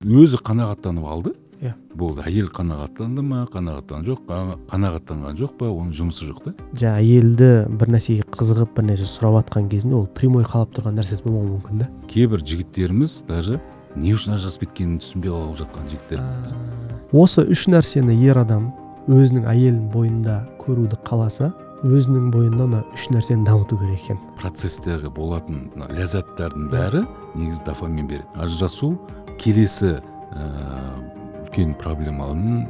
өзі қанағаттанып алды. Иә. Болды. Әйел қанағаттанды ма, қанағаттанған жоқ па, қанағаттанған жоқ па, оның жұмысы жоқ та. Әйелді бір нәрсеге қызығып, бір нәрсе сұрап жатқан кезінде ол прямой қалап тұрған нәрсесі болмауы мүмкін да. Кейбір жігіттеріміз даже не үшін ажырасып кеткенін түсінбей қалып жатқан жігіттер болды. Осы үш нәрсені ер адам өзінің әйелінің бойында көруді қаласа, өзінің бойында мына үш нәрсені дамыту керек екен. Процесстегі болатын ләззаттардың бәрі негізі дофамин береді. Ажырасу келесі үлкен проблеманың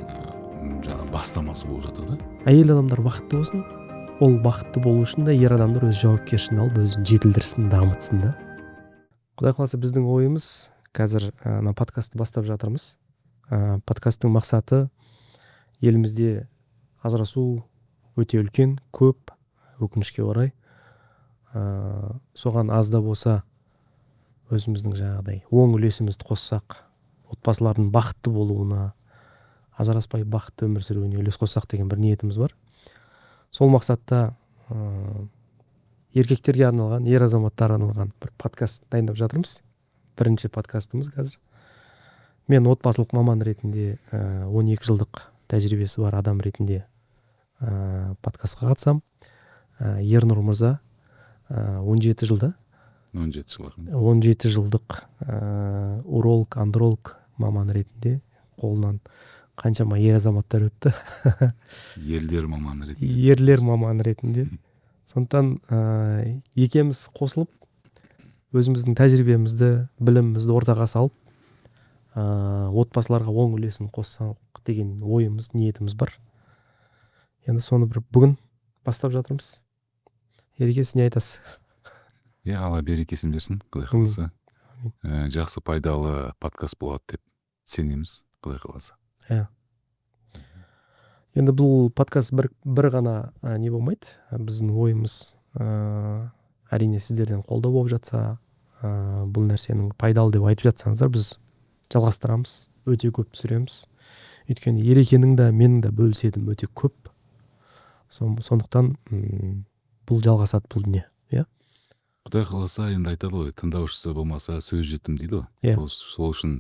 бастамасы болып жатыр да. Әйел адамдар бақытты болсын, ол бақытты болу үшін де ер адамдар өз жауапкершілігін алып өзін жетілдірсін, дамытсын да. Құдай қаласа біздің ойымыз қазір подкастты бастап жатырмыз. Подкасттың мақсаты елімізде ажырасу өте үлкен, көп, өкінішке орай. Соған аз да болса өзіміздің жаңағыдай оң үлесімізді қоссақ, отбасылардың бақытты болуына, ажыраспай бақытты өмір сүруіне үлес қоссақ деген бір ниетіміз бар. Сол мақсатта еркектерге арналған, ер азаматтарға арналған бір подкаст дайындап жатырмыз. Бірінші подкастымыз қазір. Мен отбасылық маман ретінде 12 жылдық тәжірибесі бар адам ретінде подкастқа қатысам. Ернұр мырза 17 жылда 17 жылдық уролог, андролог маман ретінде қолынан қаншама ер азаматтар өтті. Ерлер маман ретінде. Сондықтан екеміз қосылып, өзіміздің тәжірибемізді, білімімізді ортаға салып, отбасыларға оң үлесін қоссақ деген ойымыз, ниетіміз бар. Енді соны бүгін бастап жатырмыз. Ереке, сіз не айтасыз? Алла берекесін берсін, Құдай қаласа. Жақсы пайдалы подкаст болады деп сенеміз, Құдай қаласа. Енді бұл подкаст бір ғана не болмайды. Біздің ойымыз әрине сіздерден қолдау болып жатса, бұл нәрсенің пайдалы деп айтып жатсаңыздар, біз жалғастырамыз, өте көп түсіреміз. Өйткені Ерекенің де менің де бөлісетім өте көп. Сондықтан бұл жалғасады, бұл дүние. Құдай қаласа, енді айтады ғой, тыңдаушысы болмаса сөз жетім дейді ғой. Сол үшін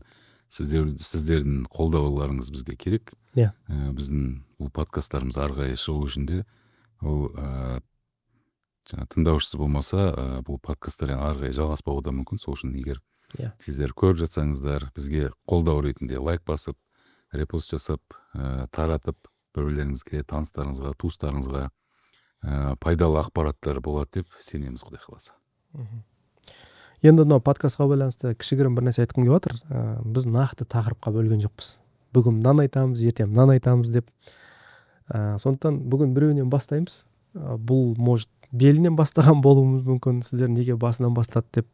сіздердің қолдауларыңыз бізге керек. Біздің бұл подкасттарымыз ары қарай шығу үшін де ол тыңдаушысы болмаса бұл подкасттар ары қарай жалғаспауы да мүмкін. Сол үшін егер сіздер көріп жатсаңыздар, бізге қолдау ретінде лайк басып, репост жасап, таратып, біреулеріңізге, таныстарыңызға, туыстарыңызға пайдалы ақпараттар болады деп сенеміз, Құдай қаласа. Енді мынау подкастқа байланысты кішігірім бір нәрсе айтқым келіп жатыр. Біз нақты тақырыпқа бөлген жоқпыз. Бүгін мынаны айтамыз, ертең мынаны айтамыз деп. Сондықтан бүгін біреуінен бастаймыз. Бұл может белінен бастаған болуымыз мүмкін. Сіздер неге басынан бастады деп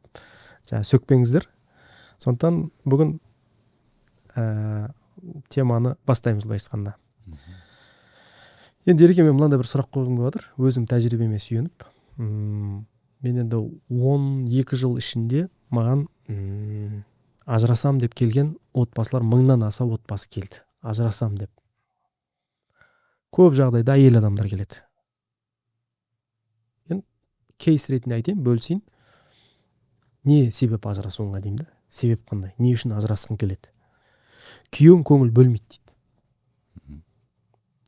сөкпеңіздер. Сондықтан бүгін теманы бастаймыз былайша айтқанда. Енді Ереке, мен мынандай бір сұрақ қойғым келіп жатыр. Өзім тәжірибеме сүйеніп. Мен енді 12 жыл ішінде маған ажырасам деп келген отбасылар 1000-нан аса отбасы келді. Ажырасам деп. Көп жағдайда әйел адамдар келеді. Енді кейс ретінде айтайын, бөлісейін. Не себеп ажырасуыңа деймін да? Себеп қандай? Не үшін ажырасқың келеді? Күйеуің көңіл бөлмейді дейді.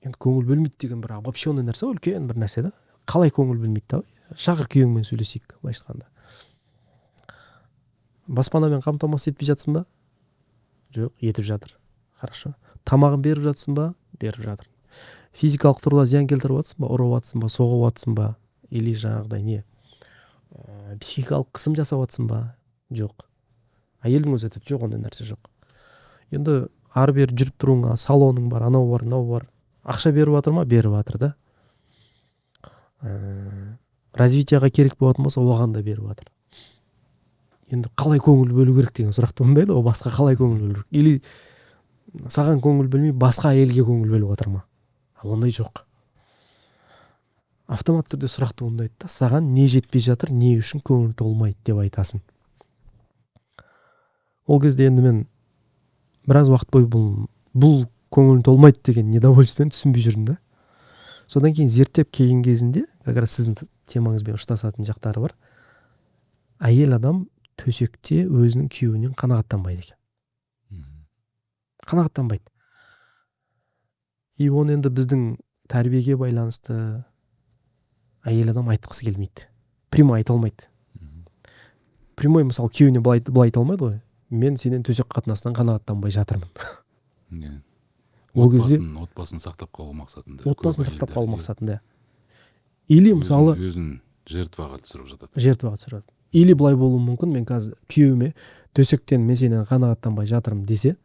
Енді көңіл бөлмейді деген бір обобщенный нәрсе, үлкен бір нәрсе да. Қалай көңіл бөлмейді да? Шақыр күйеуіңмен сөйлесейік, былайша айтқанда. Баспанамен қамтамасыз етпей жатсың ба? Жоқ, етіп жатыр. Хорошо. Тамағын беріп жатсың ба? Беріп жатыр. Физикалық тұрғыда зиян келтіріп жатсың ба? Ұрып жатсың ба? Соғып жатсың ба? Или жаңағыдай не? Психикалық қысым жасап жатсың ба? Жоқ. Әйелдің өзі айтады, жоқ, ондай нәрсе жоқ. Енді ары бері жүріп тұруыңа, салоның бар, анау бар, мынау бар. Ақша беріп жатыр ма? Беріп жатыр да. Развитияға керек болатын болса, оған да беріп жатыр. Енді қалай көңіл бөлу керек деген сұрақ туындайды ғой, басқа қалай көңіл бөлу керек? Или саған көңіл бөлмей, басқа әйелге көңіл бөліп жатыр ма? Ондай жоқ. Автомат түрде сұрақ туындайды да, саған не жетпей жатыр, не үшін көңіл толмайды деп айтасың. Ол кезде енді мен біраз уақыт бойы бұл көңіл толмайды деген недовольствоны түсінбей жүрдім да. Содан кейін зерттеп келген кезінде, как раз сіздің темаңызбен ұштасатын жақтары бар. Әйел адам төсекте өзінің күйеуінен қанағаттанбайды екен. қанағаттанбайды. И оны енді біздің тәрбиеге байланысты әйел адам айтқысы келмейді, прямой айта алмайды. Прямой мысалы күйеуіне былай айта алмайды ғой, мен сенен төсек қатынасынан қанағаттанбай жатырмын. Ол кезде отбасын сақтап қалу мақсатында. Или мысалы өзін жертваға түсіріп. Или былай болуы мүмкін, мен қазір күйеуіме төсектен мен сенен қанағаттанбай жатырмын десе,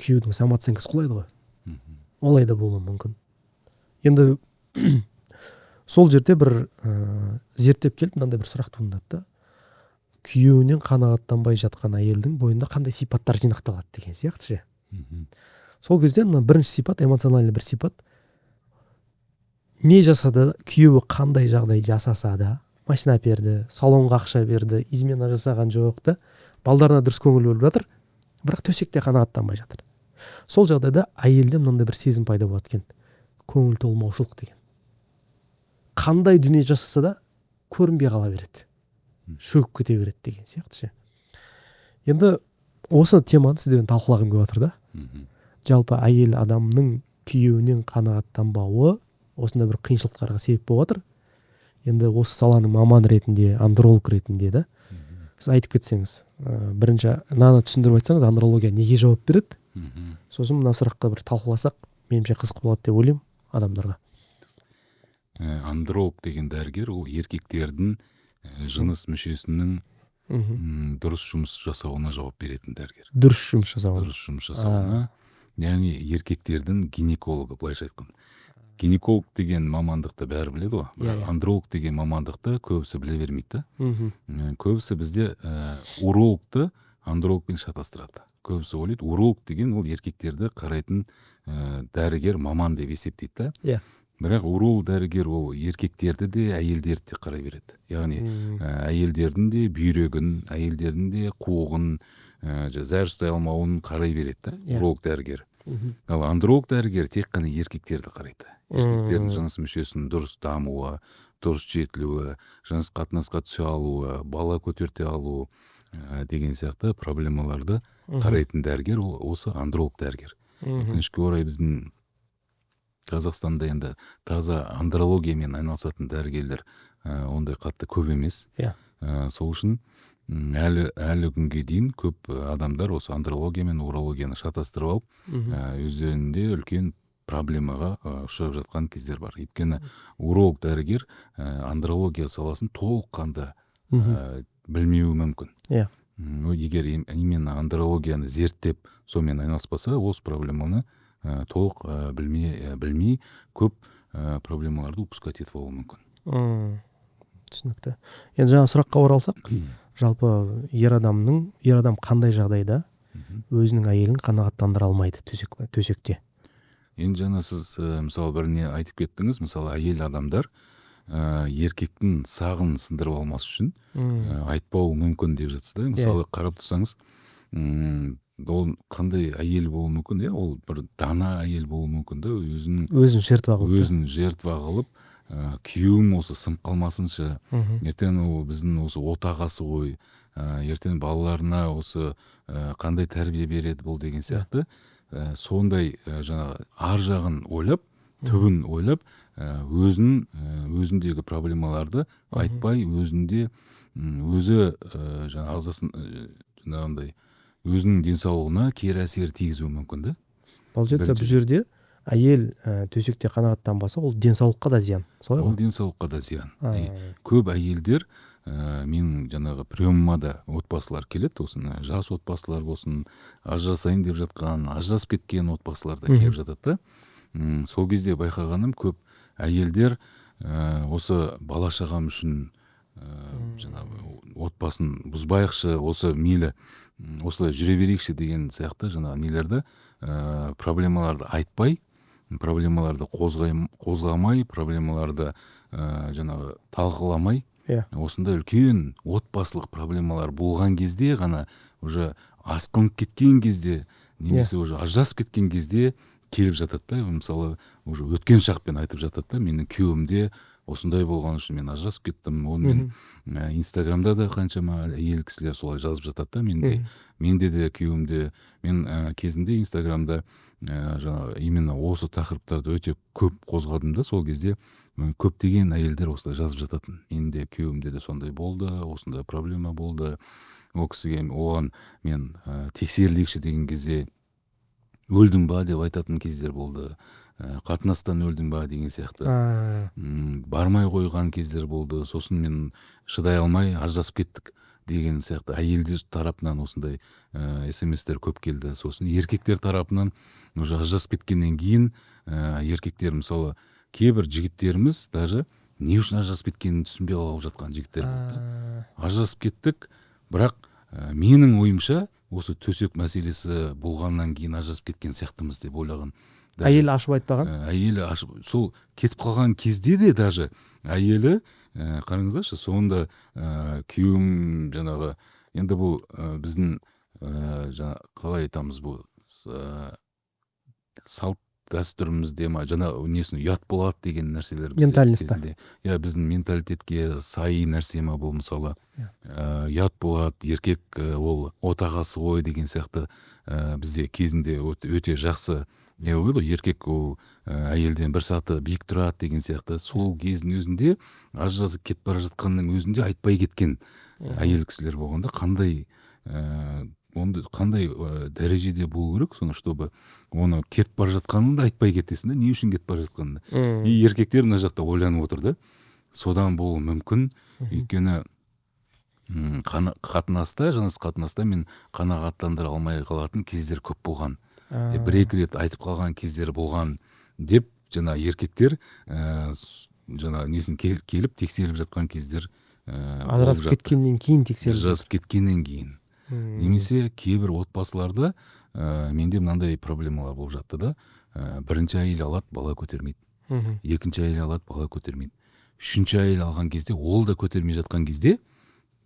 күйеудің самооценкасы құлайды ғой. Олай да болуы мүмкін. Енді сол жерде бір зерттеп келіп мынандай бір сұрақ туындады да, күйеуінен қанағаттанбай жатқан әйелдің бойында қандай сипаттар жинақталады деген сияқты ше. Сол кезде бірінші сипат, эмоциональный бір сипат. Не жасады, күйеуі қандай жағдай жасаса да, машина берді, салонға ақша берді, измена жасаған жоқ та, балдарына дұрыс көңіл бөліп жатыр, бірақ төсекте қанағаттанбай жатыр. Сол жағдайда әйелде мынандай бір сезім пайда болады екен, көңіл толмаушылық деген. Қандай дүние жасаса да көрінбей қала береді, шөгіп кете береді деген сияқты ше. Енді осы теманы сіздермен талқылағым келіп отыр да. Жалпы әйел адамның күйеуінен қанағаттанбауы осындай бір қиыншылықтарға себеп болып отыр. Енді осы саланың маман ретінде, андролог ретінде да сіз айтып кетсеңіз, бірінші мынаны түсіндіріп айтсаңыз, андрология неге жауап береді? Сосын мына сұраққа бір талқыласақ, меніңше қызық болады деп ойлаймын адамдарға. Андролог деген дәрігер ол еркектердің жыныс мүшесінің дұрыс жұмыс жасауына жауап беретін дәрігер. Дұрыс жұмыс жасауына. Яғни еркектердің гинекологы, былайша айтқанда. Гинеколог деген мамандықты бәрі біледі ғой. Андролог деген мамандықты көбісі біле бермейді. Көбісі бізде урологты андрологпен шатастырады. Көбісі ойлайды, уролог деген ол еркектерді қарайтын дәрігер маман деп есептейді. Бірақ уролог дәрігер ол еркектерді де, әйелдерді де қарай береді. Яғни әйелдердің де бүйрегін, әйелдердің де қуығын, зәр ұстай алмауын қарай береді. Уролог дәрігер. Ал андролог дәрігер тек қана еркектерді қарайды. Еркектердің жыныс мүшесінің дұрыс дамуы, дұрыс жетілуі, жыныс қатынасқа түсе алуы, бала көтерте алуы деген сияқты проблемаларды қарайтын дәрігер осы андролог дәрігер. Өкінішке орай біздің Қазақстанда енді таза андрологиямен айналысатын дәрігерлер ондай қатты көп емес. Сол үшін әлі күнге дейін көп адамдар осы андрология мен урологияны шатастырып алып, өздерінде үлкен проблемаға ұшырап жатқан кездер бар. Өйткені уролог дәрігер андрология саласын толыққанды білмеуі мүмкін. Егер именно андрологияны зерттеп сонымен айналыспаса, осы проблеманы толық білмей көп проблемаларды упускать етіп алуы мүмкін. Түсінікті. Енді жаңа сұраққа оралсақ, жалпы ер адам қандай жағдайда өзінің әйелін қанағаттандыра алмайды төсекте? Енді жаңа сіз мысалы біріне айтып кеттіңіз, мысалы әйел адамдар еркектің сағын сындырып алмас үшін айтпауы мүмкін деп жатсыз да. Мысалы қарап тұрсаңыз, ол қандай әйел болуы мүмкін? Ол бір дана әйел болуы мүмкін да, өзін жертва қылып, күйеуім осы сынып қалмасыншы, ертең ол біздің осы отағасы ғой, ертең балаларына осы қандай тәрбие береді бұл деген сияқты, сондай жаңағы ар жағын ойлап, түбін ойлап, өзіндегі проблемаларды айтпай, өзі жаңағындай өзінің денсаулығына кері әсер тигізуі мүмкін да. Бұл жетсе бұл жерде әйел төсекте қанағаттанбаса, ол денсаулыққа да зиян. Ол денсаулыққа да зиян. Көп әйелдер, мен жаңағы приеммада отбасылар келеді, осыны жас отбасылар болсын, ажырасайын деп жатқан, ажырасып кеткен отбасылар да келіп жатады да. Сол кезде байқағаным, көп әйелдер осы бала шағам үшін жаңағы отбасын бұзбайықшы, осы мейлі осылай жүре берейікші деген сияқты жаңағы нелерді, проблемаларды айтпай, проблемаларды қозғамай, проблемаларды жаңағы талқыламай, осында үлкен отбасылық проблемалар болған кезде ғана, уже асқынып кеткен кезде, немесе уже ажырасып кеткен кезде келіп жатады да. Мысалы, уже өткен шақпен айтып жатады да, менің күйеуімде осындай болған үшін мен ажырасып кеттім. Оны мен Инстаграмда да қаншама әйел кісілер солай жазып жатады да, менде де күйеуімде. Мен кезінде Инстаграмда жаңағы именно осы тақырыптарды өте көп қозғадым да, сол кезде көптеген әйелдер осылай жазып жататын. Менде күйеуімде де сондай болды, осындай проблема болды. Ол кісіге оған мен тексерілейікші деген кезде өлдің ба деп айтатын кездер болды. Қатынастан өлдің ба деген сияқты. Бармай қойған кездер болды. Сосын мен шыдай алмай ажырасып кеттік деген сияқты әйелдер тарапынан осындай смс-тер көп келді. Сосын еркектер тарапынан уже ажырасып кеткеннен кейін еркектер, мысалы кейбір жігіттеріміз даже не үшін ажырасып кеткенін түсінбей қалып жатқан жігіттер болды. Ажырасып кеттік, бірақ менің ойымша осы төсек мәселесі болғаннан кейін ажырасып кеткен сияқтымыз деп ойлаған. Әйелі ашып айтпаған? Әйелі ашып, сол кетіп қалған кезде де даже әйелі, қараңыздаршы, соңында күйеуім жаңағы, енді бұл біздің қалай айтамыз, бұл салт дәстүрімізде ма, жаңа несін ұят болады деген нәрселер ментальностьта. Біздің менталитетке сай нәрсе ма бұл, мысалы ұят болады, еркек ол отағасы ғой деген сияқты бізде кезінде өте жақсы еркек ол әйелден бір саты биік тұрады деген сияқты. Сол кездің өзінде ажырасып кетіп бара жатқанның өзінде айтпай кеткен әйел кісілер болғанда қандай дәрежеде болу керек соны, чтобы оны кетіп бара жатқанын да айтпай кетесің да, не үшін кетіп бара жатқанын да. И еркектер мына жақта ойланып отыр да, содан болуы мүмкін. Өйткені қатынаста, жаныс қатынаста мен қанағаттандыра алмай қалатын кездер көп болған. Бір-екі рет айтып қалған кездері болған деп жаңа еркектер жаңа несін келіп тексеріліп жатқан кездер ажырасып кеткеннен кейін тексеріліп. Ажырасып кеткеннен кейін. Немесе кейбір отбасыларда менде мынандай проблемалар болып жатты да, бірінші әйел алады, бала көтермейді. Екінші әйел алады, бала көтермейді. Үшінші әйел алған кезде, ол да көтермей жатқан кезде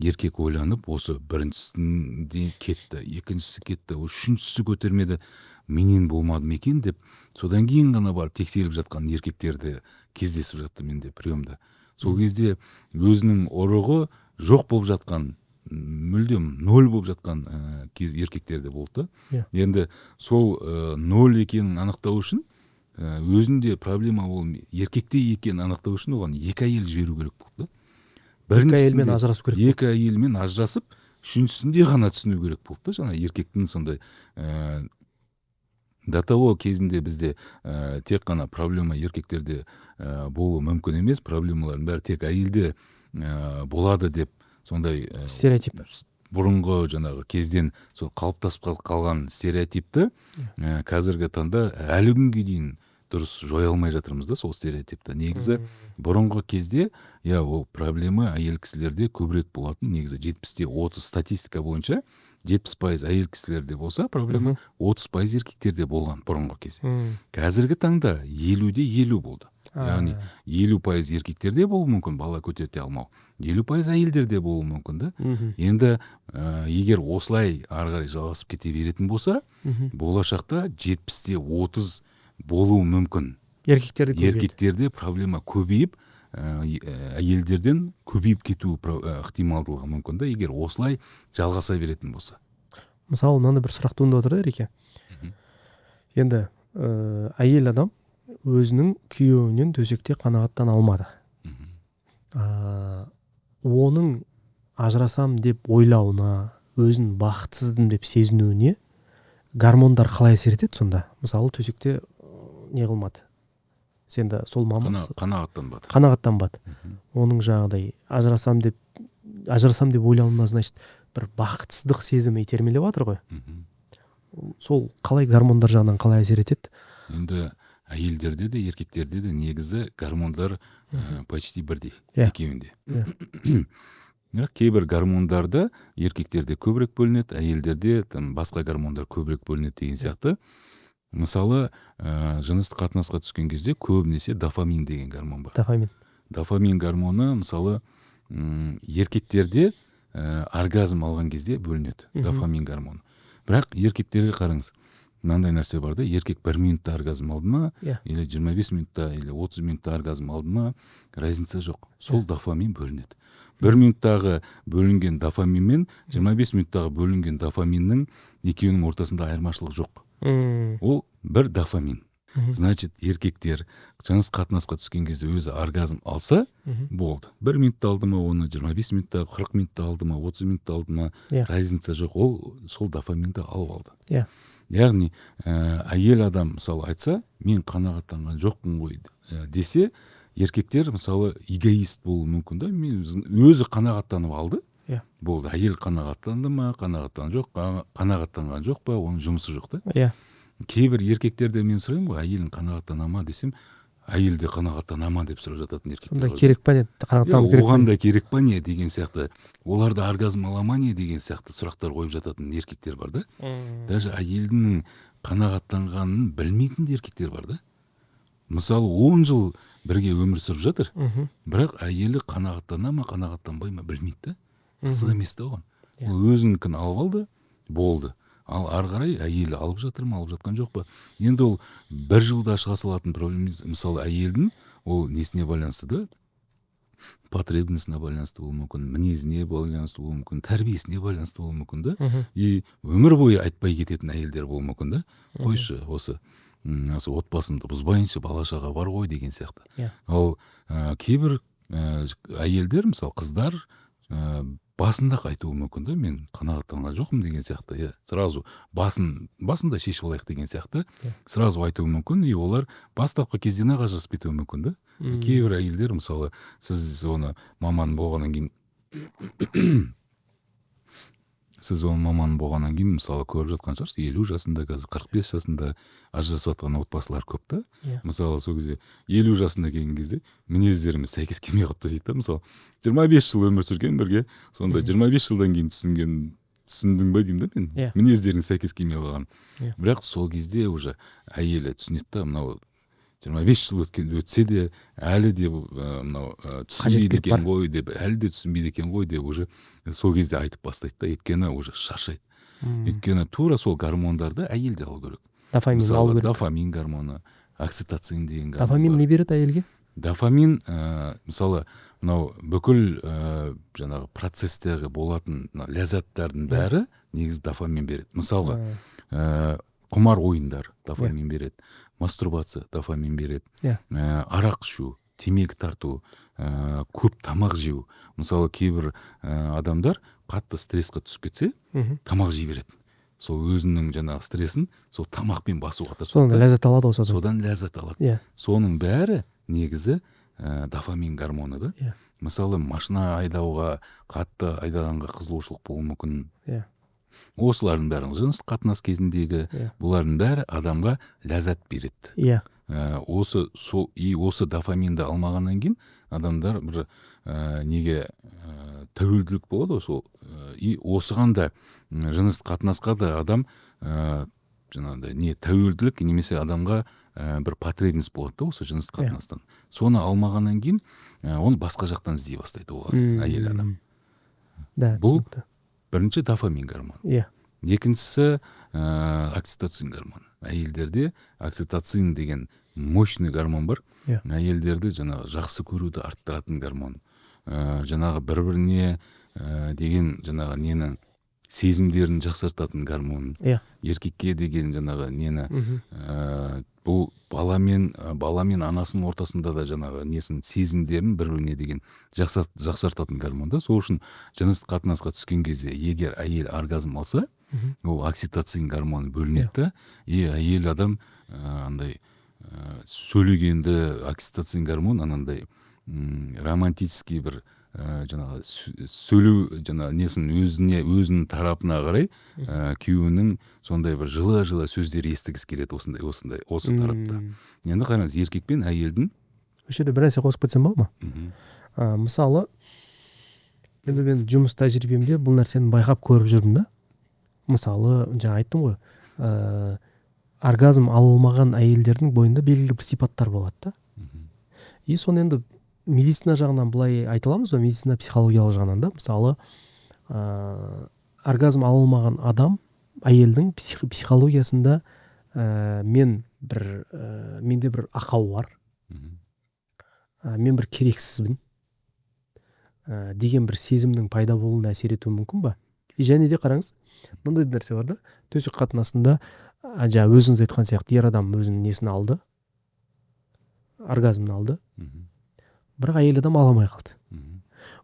еркек ойланып, осы біріншісінде кетті, екіншісі кетті, үшіншісі көтермеді, менен болмады ма екен деп, содан кейін ғана барып тексеріліп жатқан еркектерді кездесіп жатты менде приемда. Сол кезде өзінің ұрығы жоқ болып жатқан, мүлдем нөл болып жатқан еркектерде болды. Енді сол нөл екенін анықтау үшін, өзінде проблема ол еркекте екенін анықтау үшін оған екі әйел жіберу керек болды. Екі әйелмен ажырасу керек. Екі әйелмен ажырасып, үшіншісінде ғана түсіну керек болды. Жаңа еркектің сондай до того кезінде бізде тек қана проблема еркектерде болуы мүмкін емес, проблемалардың бәрі тек әйелде болады деп сондай стереотип. Бұрынғы жаңағы кезден сол қалыптасып қалған стереотипті қазіргі таңда әлі күнге дейін дұрыс жоя алмай жатырмыз да сол стереотипті. Негізі бұрынғы кезде ол проблема әйел кісілерде көбірек болатын. Негізі 70-30 статистика бойынша 70% әйел кісілерде болса проблема, 30% еркектерде болған бұрынғы кезде. Қазіргі таңда 50-50 болды. Яғни 50% еркектерде болуы мүмкін бала көтерте алмау, 50% әйелдерде болуы мүмкін да. Енді егер осылай ары қарай жалғасып кете беретін болса, болашақта 70-30 болуы мүмкін. Еркектерде проблема көбейіп, әйелдерден көбейіп кету ықтималдылығы мүмкін да, егер осылай жалғаса беретін болса. Мысалы, мынандай бір сұрақ туындап отыр да, Ереке. Енді әйел адам өзінің күйеуінен төсекте қанағаттана алмады. Оның ажырасам деп ойлауына, өзін бақытсыздым деп сезінуіне гормондар қалай әсер етеді сонда? Мысалы, төсекте не қылмады? Сенде сол мамасы қанағаттанбады. Оның жаңағыдай ажырасам деп ойлауына, значит, бір бақытсыздық сезімі итермелеп жатыр ғой. Сол қалай гормондар жағынан қалай әсер етеді? Енді әйелдерде де еркектерде де негізі гормондар почти бірдей, екеуінде. Кейбір гормондарды еркектерде көбірек бөлінеді, әйелдерде басқа гормондар көбірек бөлінеді деген сияқты. Мысалы, жыныстық қатынасқа түскен кезде көбінесе дофамин деген гормон бар. Дофамин гормоны, мысалы, еркектерде оргазм алған кезде бөлінеді, дофамин гормоны. Бірақ еркектерге қараңыз, мынандай нәрсе бар да, еркек 1 минутта оргазм алды ма, Иә. или 25 минутта, или 30 минутта оргазм алды ма, разница жоқ. Сол дофамин бөлінеді. 1 минуттағы бөлінген дофамин мен 25 минуттағы бөлінген дофаминнің екеуінің ортасында айырмашылық жоқ. Ол бір дофамин. Значит, еркектер жыныс қатынасқа түскен кезде өзі оргазм алса, болды. 1 минутта алды ма, оны 25 минутта, 40 минутта алды ма, 30 минутта алды ма, разница жоқ. Ол сол дофаминді алып алды. Яғни, әйел адам мысалы айтса, мен қанағаттанған жоқпын ғой десе, еркектер мысалы эгоист болуы мүмкін да, мен өзі қанағаттанып алды. Болды. Әйел қанағаттанды ма, қанағаттанған жоқ па, оның жұмысы жоқ та. Кейбір еркектерде мен сұраймын ғой, әйелін қанағаттана ма десем, әйел де қанағаттана ма деп сұрап жататын еркектер. Сонда керек па не? Қанағаттану керек па? Оған да керек па не деген сияқты, оларда оргазм ала ма не деген сияқты сұрақтар қойып жататын еркектер бар да. Даже әйелдің қанағаттанғанын білмейтін еркектер бар да. Мысалы 10 жыл бірге өмір сүріп жатыр, бірақ әйелі қанағаттана ма, қанағаттанбай ма білмейді да. Қызық емес та оған. Ол өзінікін алып алды, болды. Ал ары қарай әйелі алып жатыр ма, алып жатқан жоқ па. Енді ол 1 жылда шыға салатын проблемамыз, мысалы әйелдің ол несіне байланысты да, потребностіне байланысты болуы мүмкін, мінезіне байланысты болуы мүмкін, тәрбиесіне байланысты болуы мүмкін да. И өмір бойы айтпай кететін әйелдер болуы мүмкін да. Қойшы, осы отбасымды бұзбайыншы, бала-шаға бар ғой деген сияқты. Ал кейбір әйелдер, мысалы қыздар, басында айтуы мүмкін да, мен қанағаттанған жоқпын деген сияқты, сразу басында шешіп алайық деген сияқты, сразу айтуы мүмкін, и олар бастапқы кезден ақ ажырасып кетуі мүмкін да. Кейбір әйелдер, мысалы, сіз оны маман болғаннан кейін, мысалы, көріп жатқан шығарсыз, 50 жасында, 45 жасында ажырасып жатқан отбасылар көп та. Мысалы, сол кезде 50 жасында келген кезде мінездеріміз сәйкес келмей қалыпты дейді да. Мысалы, 25 жыл өмір сүрген бірге, сонда 25 жылдан кейін түсіндің бе деймін да мен, мінездерің сәйкес келмей қалған. Бірақ сол кезде уже әйелі түсінеді да, мынау 25 жыл өтсе де, әлі де түсінбейді екен ғой деп, әлі де түсінбейді екен ғой деп, уже сол кезде айтып бастайды да, өйткені уже шаршайды. Өйткені тура сол гормондарды әйел де алу керек. Дофамин алу керек. Дофамин гормоны, окситоцин деген гормон. Дофамин не береді әйелге? Дофамин, мысалы, мынау бүкіл жаңағы процесстегі болатын ләззаттардың бәрі негізі дофамин береді. Мысалға, құмар ойындар дофамин береді. Мастурбация дофамин береді. Арақ ішу, темекі тарту, көп тамақ жеу. Мысалы, кейбір адамдар қатты стрессқа түсіп кетсе, тамақ жей береді. Сол өзінің жаңағы стрессін сол тамақпен басуға тырысады. Содан ләззат алады ғой. Содан ләззат алады. Соның бәрі негізі дофамин гормоны да. Мысалы, машина айдауға, қатты айдағанға қызығушылық болуы мүмкін. Осылардың бәрі жыныс қатынас кезіндегі, бұлардың бәрі адамға ләззат береді. Осы дофаминді алмағаннан кейін адамдар бір неге тәуелділік болады сол. И осыған да жыныс қатынасқа да адам жаңағыдай не тәуелділік немесе адамға бір потребность болады да осы жыныс қатынастан. Соны алмағаннан кейін оны басқа жақтан іздей бастайды ол әйел адам. Бұл бірінші дофамин гормоны. Екіншісі окситоцин гормоны. Әйелдерде окситоцин деген мощный гормон бар. Әйелдерді жаңағы жақсы көруді арттыратын гормон. Жаңағы бір-біріне деген жаңағы нені сезімдерін жақсартатын гормон. Еркекке деген жаңағы нені бұл баламен анасының ортасында да жаңағы несін сезімдерін бір-біріне деген жақсартатын гормон да. Сол үшін жыныс қатынасқа түскен кезде егер әйел оргазм алса, ол окситоцин гормоны бөлінеді, и әйел адам андай сөйлегенді окситоцин гормон анандай романтический бір жаңағы сөйлеу жаңағы несін өзінің тарапына қарай күйеуінің сондай бір жылы сөздер естігісі келеді осы тарапта. Енді қараңыз, еркек пен әйелдің осы жерде бір нәрсе қосып кетсем ба? Мысалы, енді мен жұмыс тәжірибемде бұл нәрсені байқап көріп жүрдім да. Мысалы, жаңа айттым ғой, оргазм алынмаған әйелдердің бойында белгілі бір сипаттар болады да. И соны енді медицина жағынан былай айта аламыз ба, медицина психологиялық жағынан да, мысалы, оргазм алынмаған адам әйелдің психологиясында менде бір ақау бар, мен бір керексізбін деген бір сезімнің пайда болуына әсер етуі мүмкін ба? Және де қараңыз, мындай нәрсе бар да, төсек қатынасында жаңа өзіңіз айтқан сияқты ер адам өзінің несін алды, оргазмын алды, бірақ әйел адам ала алмай қалды.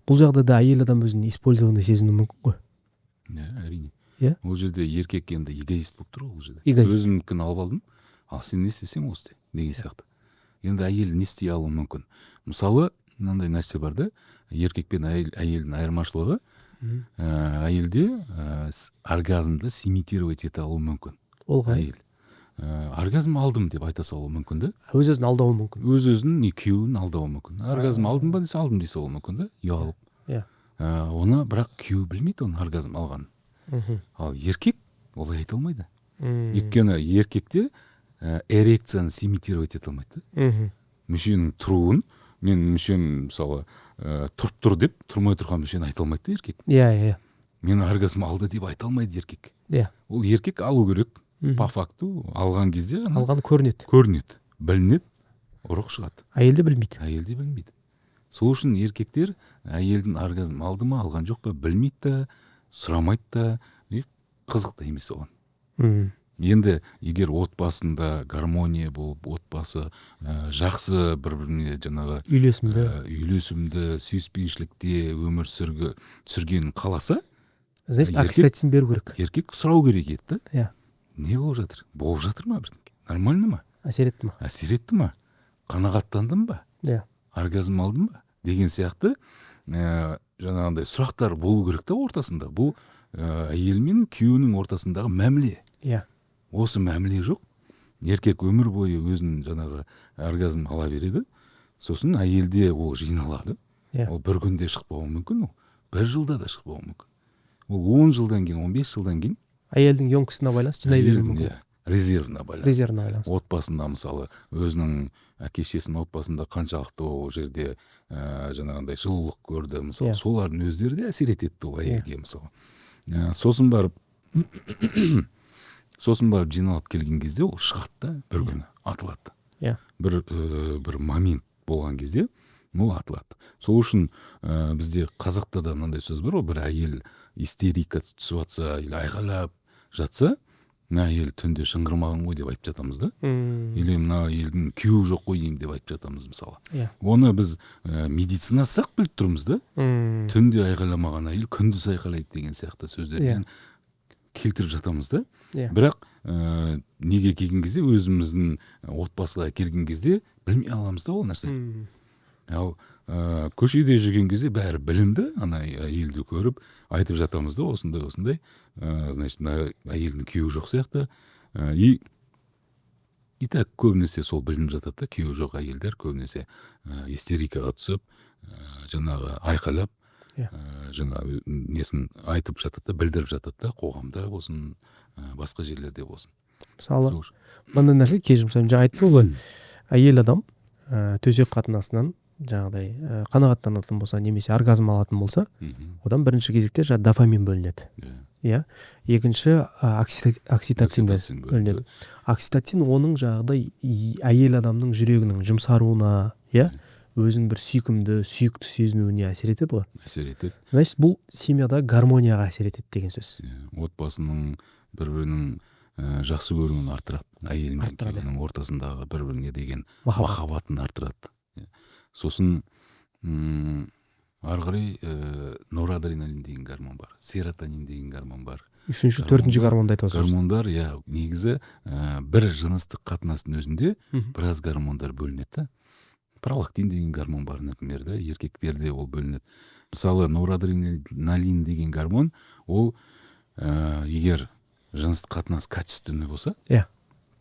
Бұл жағдайда әйел адам өзін использованный сезіну мүмкін ғой? Әрине. Иә. Ол жерде еркек енді эгоист болып тұр ғой ол жерде. Эгоист. Өзімдікін алып алдым, ал сен не істесең осы деген сияқты. Енді әйел не істей алуы мүмкін? Мысалы, мынандай нәрсе бар да, еркек пен әйелдің айырмашылығы, әйелде оргазмды симитировать ете алуы мүмкін. Ол қай? Әйел оргазм алдым деп айта салуы мүмкін да. Өз-өзін алдауы мүмкін. Өз-өзін күйеуін алдауы мүмкін. Оргазм алдым ба десе алдым десе ол мүмкін да, ұялып. Иә. Оны бірақ күйеуі білмейді оның оргазм алғанын. Ал еркек олай айта алмайды. Өйткені еркекте эрекцияны симитировать ете алмайды. Мүшенің тұруын, мен мүшем мысалы тұрып тұр деп, тұрмай тұрған мүшені айта алмайды еркек. Иә. Мен оргазм алды деп айта алмайды еркек. Иә. Ол еркек алу керек. По факту алған кезде алған көрінеді, білінеді, ұрық шығады. Әйелде білмейді. Сол үшін еркектер әйелдің оргазм алды ма, алған жоқ па білмейді да, сұрамайды да, қызық та емес оған. Енді егер отбасында гармония болып, отбасы жақсы бір-біріне жаңағы үйлесімді, сүйіспеншілікте өмір сүргенін қаласа, значит, окситоцин беру керек. Еркек сұрау керек еді. Иә. Не болып жатыр? Болып жатыр ма бірдеңе? Нормально ма? Әсер етті ма? Қанағаттандым ба? Иә. Оргазм алдым ба? Деген сияқты жаңағындай сұрақтар болу керек та ортасында. Бұл әйел мен күйеуінің ортасындағы мәміле. Иә. Осы мәміле жоқ. Еркек өмір бойы өзінің жаңағы оргазм ала береді. Сосын әйелде ол жиналады. Ол бір күнде шықпауы мүмкін, ол бір жылда да шықпауы мүмкін. Ол 10 жылдан кейін, 15 жылдан кейін әйелдің емкісіне байланысты жинай беруі мүмкін. Резервіне байланысты. Отбасында мысалы өзінің әке-шешесінің отбасында қаншалықты ол жерде жаңағындай жылулық көрді, мысалы солардың өздері де әсер етеді ол әйелге мысалы. Сосын барып жиналып келген кезде ол шығады да бір күні атылады. Бір момент болған кезде ол атылады. Сол үшін бізде қазақта да мынандай сөз бар ғой, бір әйел истерика түсіп жатса или айғайлап жатса, мына әйел түнде шыңғырмаған ғой деп айтып жатамыз да. Или мына әйелдің күйеуі жоқ қой деймін деп айтып жатамыз мысалы. Оны біз медицинасақ біліп тұрмыз да. Түнде айғайламаған әйел күндіз айғайлайды деген сияқты сөздермен келтіріп жатамыз да. Бірақ неге келген кезде, өзіміздің отбасыға келген кезде білмей аламыз да ол нәрсе. Ал көшеде жүрген кезде бәрі білімді, ана әйелді көріп айтып жатамыз да, осындай, значит, әйелдің күйеуі жоқ сияқты. И так көбінесе сол білініп жатады да, күйеуі жоқ әйелдер көбінесе истерикаға түсіп, жаңағы айқайлап, жаңағы несін айтып жатады да, білдіріп жатады да, қоғамда болсын, басқа жерлерде болсын. Мысалы, мындай нәрсе жаңа айтты ғой, әйел адам төсек қатынасынан жаңағыдай қанағаттанатын болса, немесе оргазм алатын болса, одан бірінші кезекте дофамин бөлінеді. Иә. Екінші окситоцин бөлінеді. Окситоцин оның жаңағыдай әйел адамның жүрегінің жұмсаруына, иә, өзін бір сүйікті сезінуіне әсер етеді ғой. Әсер етеді. Значит, бұл семьяда гармонияға әсер етеді деген сөз. Отбасының бір-бірінің жақсы көруін арттырады. Әйел мен күйеуінің ортасындағы бір-біріне деген махаббатын арттырады. Сосын ары қарай норадреналин деген гормон бар, серотонин деген гормон бар. Үшінші, төртінші гормонды айтып отырсыз. Гормондар, негізі бір жыныстық қатынастың өзінде біраз гормондар бөлінеді. Пролактин деген гормон бар, например, да, еркектерде ол бөлінеді. Мысалы, норадреналин деген гормон, ол егер жыныстық қатынас качественный болса,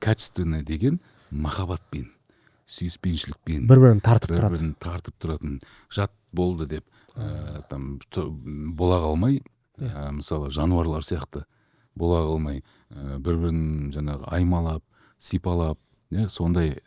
качественный деген махаббатпен, сүйіспеншілікпен, бір-бірін тартып тұратын, жат болды деп бола қалмай, мысалы жануарлар сияқты бола қалмай, бір-бірін жаңағы аймалап, сипалап, сондай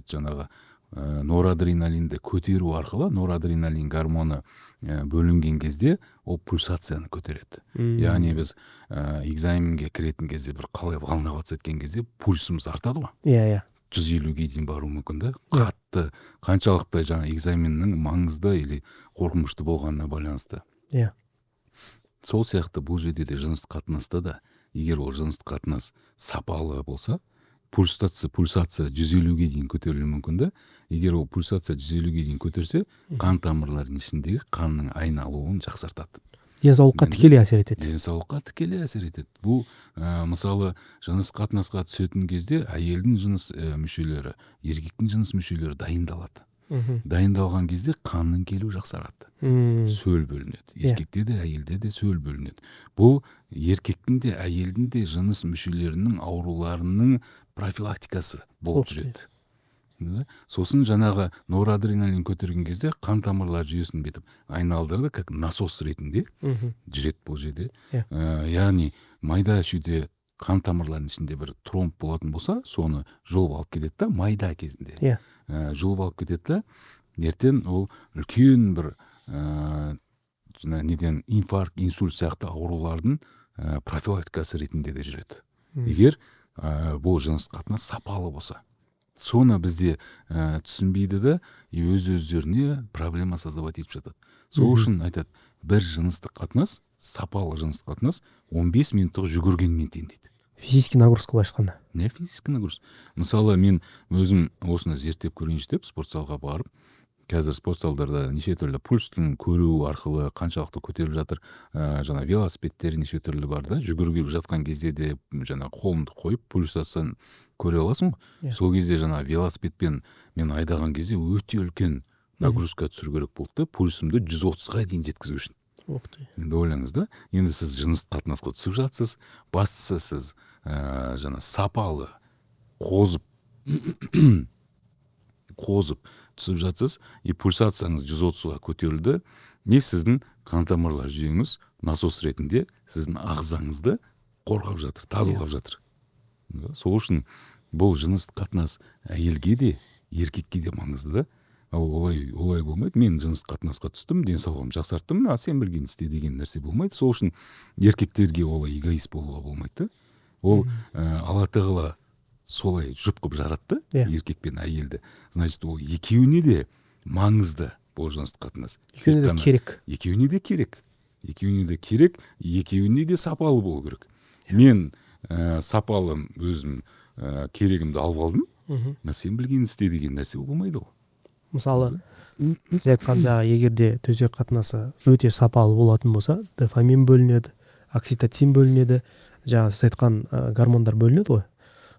жаңағы норадреналинді көтеру арқылы, норадреналин гормоны бөлінген кезде ол пульсацияны көтереді. Яғни біз экзаменге кіретін кезде бір қалай волноваться еткен кезде пульсымыз артады ғой. Иә. 150-ге дейін бару мүмкін да. Қатты, қаншалықты жаңа экзаменнің маңызды или қорқынышты болғанына байланысты. Иә. Сол сияқты бұл жерде де жыныстық қатынаста да, егер ол жыныстық қатынас сапалы болса, пульсация 150-ге дейін көтерілуі мүмкін да. Егер ол пульсация 150-ге дейін көтерсе, қан тамырларының ішіндегі қанның айналуын жақсартады. Денсаулыққа тікелей әсер етеді. Денсаулыққа тікелей әсер етеді. Бұл мысалы жыныстық қатынасқа түсетін кезде әйелдің жыныс мүшелері, еркектің жыныс мүшелері дайындалады. Дайындалған кезде қанның келуі жақсарады. Сөл бөлінеді. Еркекте де, әйелде де сөл бөлінеді. Бұл еркектің де, әйелдің де жыныс мүшелерінің ауруларының профилактикасы болып жүреді. Сосын жаңағы норадреналин көтерген кезде қан тамырлар жүйесін бетіп айналдырды, как насос ретінде жүреді бұл жерде. Яғни майда шүйде қан тамырларының ішінде бір тромб болатын болса, соны жұлып алып кетеді да, майда кезінде. Жұлып алып кетеді да, ертең ол үлкен бір неден инфаркт, инсульт сияқты аурулардың профилактикасы ретінде де жүреді. Егер бұл жыныстық қатынас сапалы болса. Соны бізде түсінбейді да, өз-өздеріне проблема создавать етіп жатады. Сол үшін айтады, бір жыныстық қатынас, сапалы жыныстық қатынас 15 минуттық жүгіргенмен тең дейді. Физический нагрузка былай айтқанда. Не физический нагрузка? Мысалы, мен өзім осыны зерттеп көрейінші деп спортзалға барып, қазір спортзалдарда неше түрлі пульстың көру арқылы қаншалықты көтеріліп жатыр, жаңа велосипедтер неше түрлі бар да, жүгіріп жатқан кезде де жаңа қолымды қойып пульсацияны көре аласың ғой. Сол кезде жаңа велосипедпен мен айдаған кезде өте үлкен нагрузка түсіру керек болды да, пульсымды 130-ға дейін жеткізу үшін. Енді ойлаңыз да, енді сіз жыныстық қатынасқа түсіп жатсыз, бастысы сіз жаңа сапалы қозып түсіп жатсыз, и пульсацияңыз 130-ға көтерілді, не сіздің қан тамырлар жүйеңіз насос ретінде сіздің ағзаңызды қорғап жатыр, тазалап жатыр. Сол үшін бұл жыныстық қатынас әйелге де, еркекке де маңызды да. Олай болмайды. Мен жыныстық қатынасқа түстім, денсаулығым жақсарттым, сен білген істе деген нәрсе болмайды. Сол үшін еркектерге олай эгоист болуға болмайды. Ол Алла тағала солай жұп қып жаратты, еркек пен әйелді. Значит, ол екеуіне де маңызды бұл жыныстық қатынас. Екеуіне де керек. Екеуіне де керек, екеуіне де сапалы болу керек. Мен сапалы өзім керегімді алып алдым, сен білген істе деген нәрсе болмайды ол. Мысалы, сіз айтқан егерде төсек қатынасы өте сапалы болатын болса, дофамин бөлінеді, окситоцин бөлінеді, сіз айтқан гормондар бөлінеді ғой.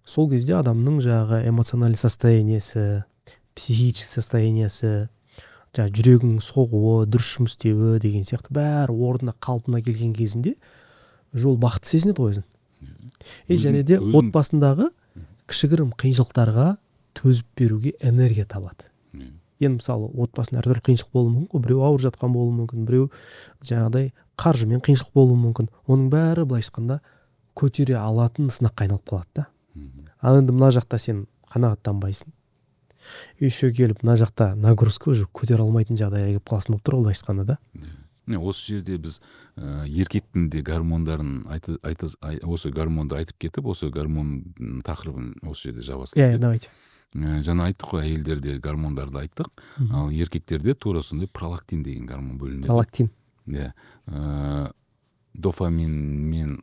Сол кезде адамның эмоциональный состояниесі, психический состояниесі, жүрегінің соғуы, дұрыс жұмыс істеуі деген сияқты бәрі орнына қалпына келген кезінде жол бақытты сезінеді ғой өзін. Және де отбасындағы кішігірім қиыншылықтарға төзіп беруге энергия табады. Енді мысалы отбасында әртүрлі қиыншылық болуы мүмкін, біреу ауырып жатқан болуы мүмкін, біреу жаңағыдай қаржымен қиыншылық болуы мүмкін. Оның бәрі былай айтқанда көтере алатын сынаққа айналып қалады да. Ал енді мына жақта сен қанағаттанбайсың. Еще келіп мына жақта нагрузка уже көтере алмайтын жағдайға келіп қаласың болып тұр ғой былай айтқанда да. Осы жерде біз еркектің де гормондарын осы гормонды айтып кетіп, осы гормон тақырыбын осы жерде жалғастырып. Давайте. Жаңа айттық қой, әйелдерде гормондарды айттық, ал еркектерде тура сондай пролактин деген гормон бөлінеді. Пролактин. Дофамин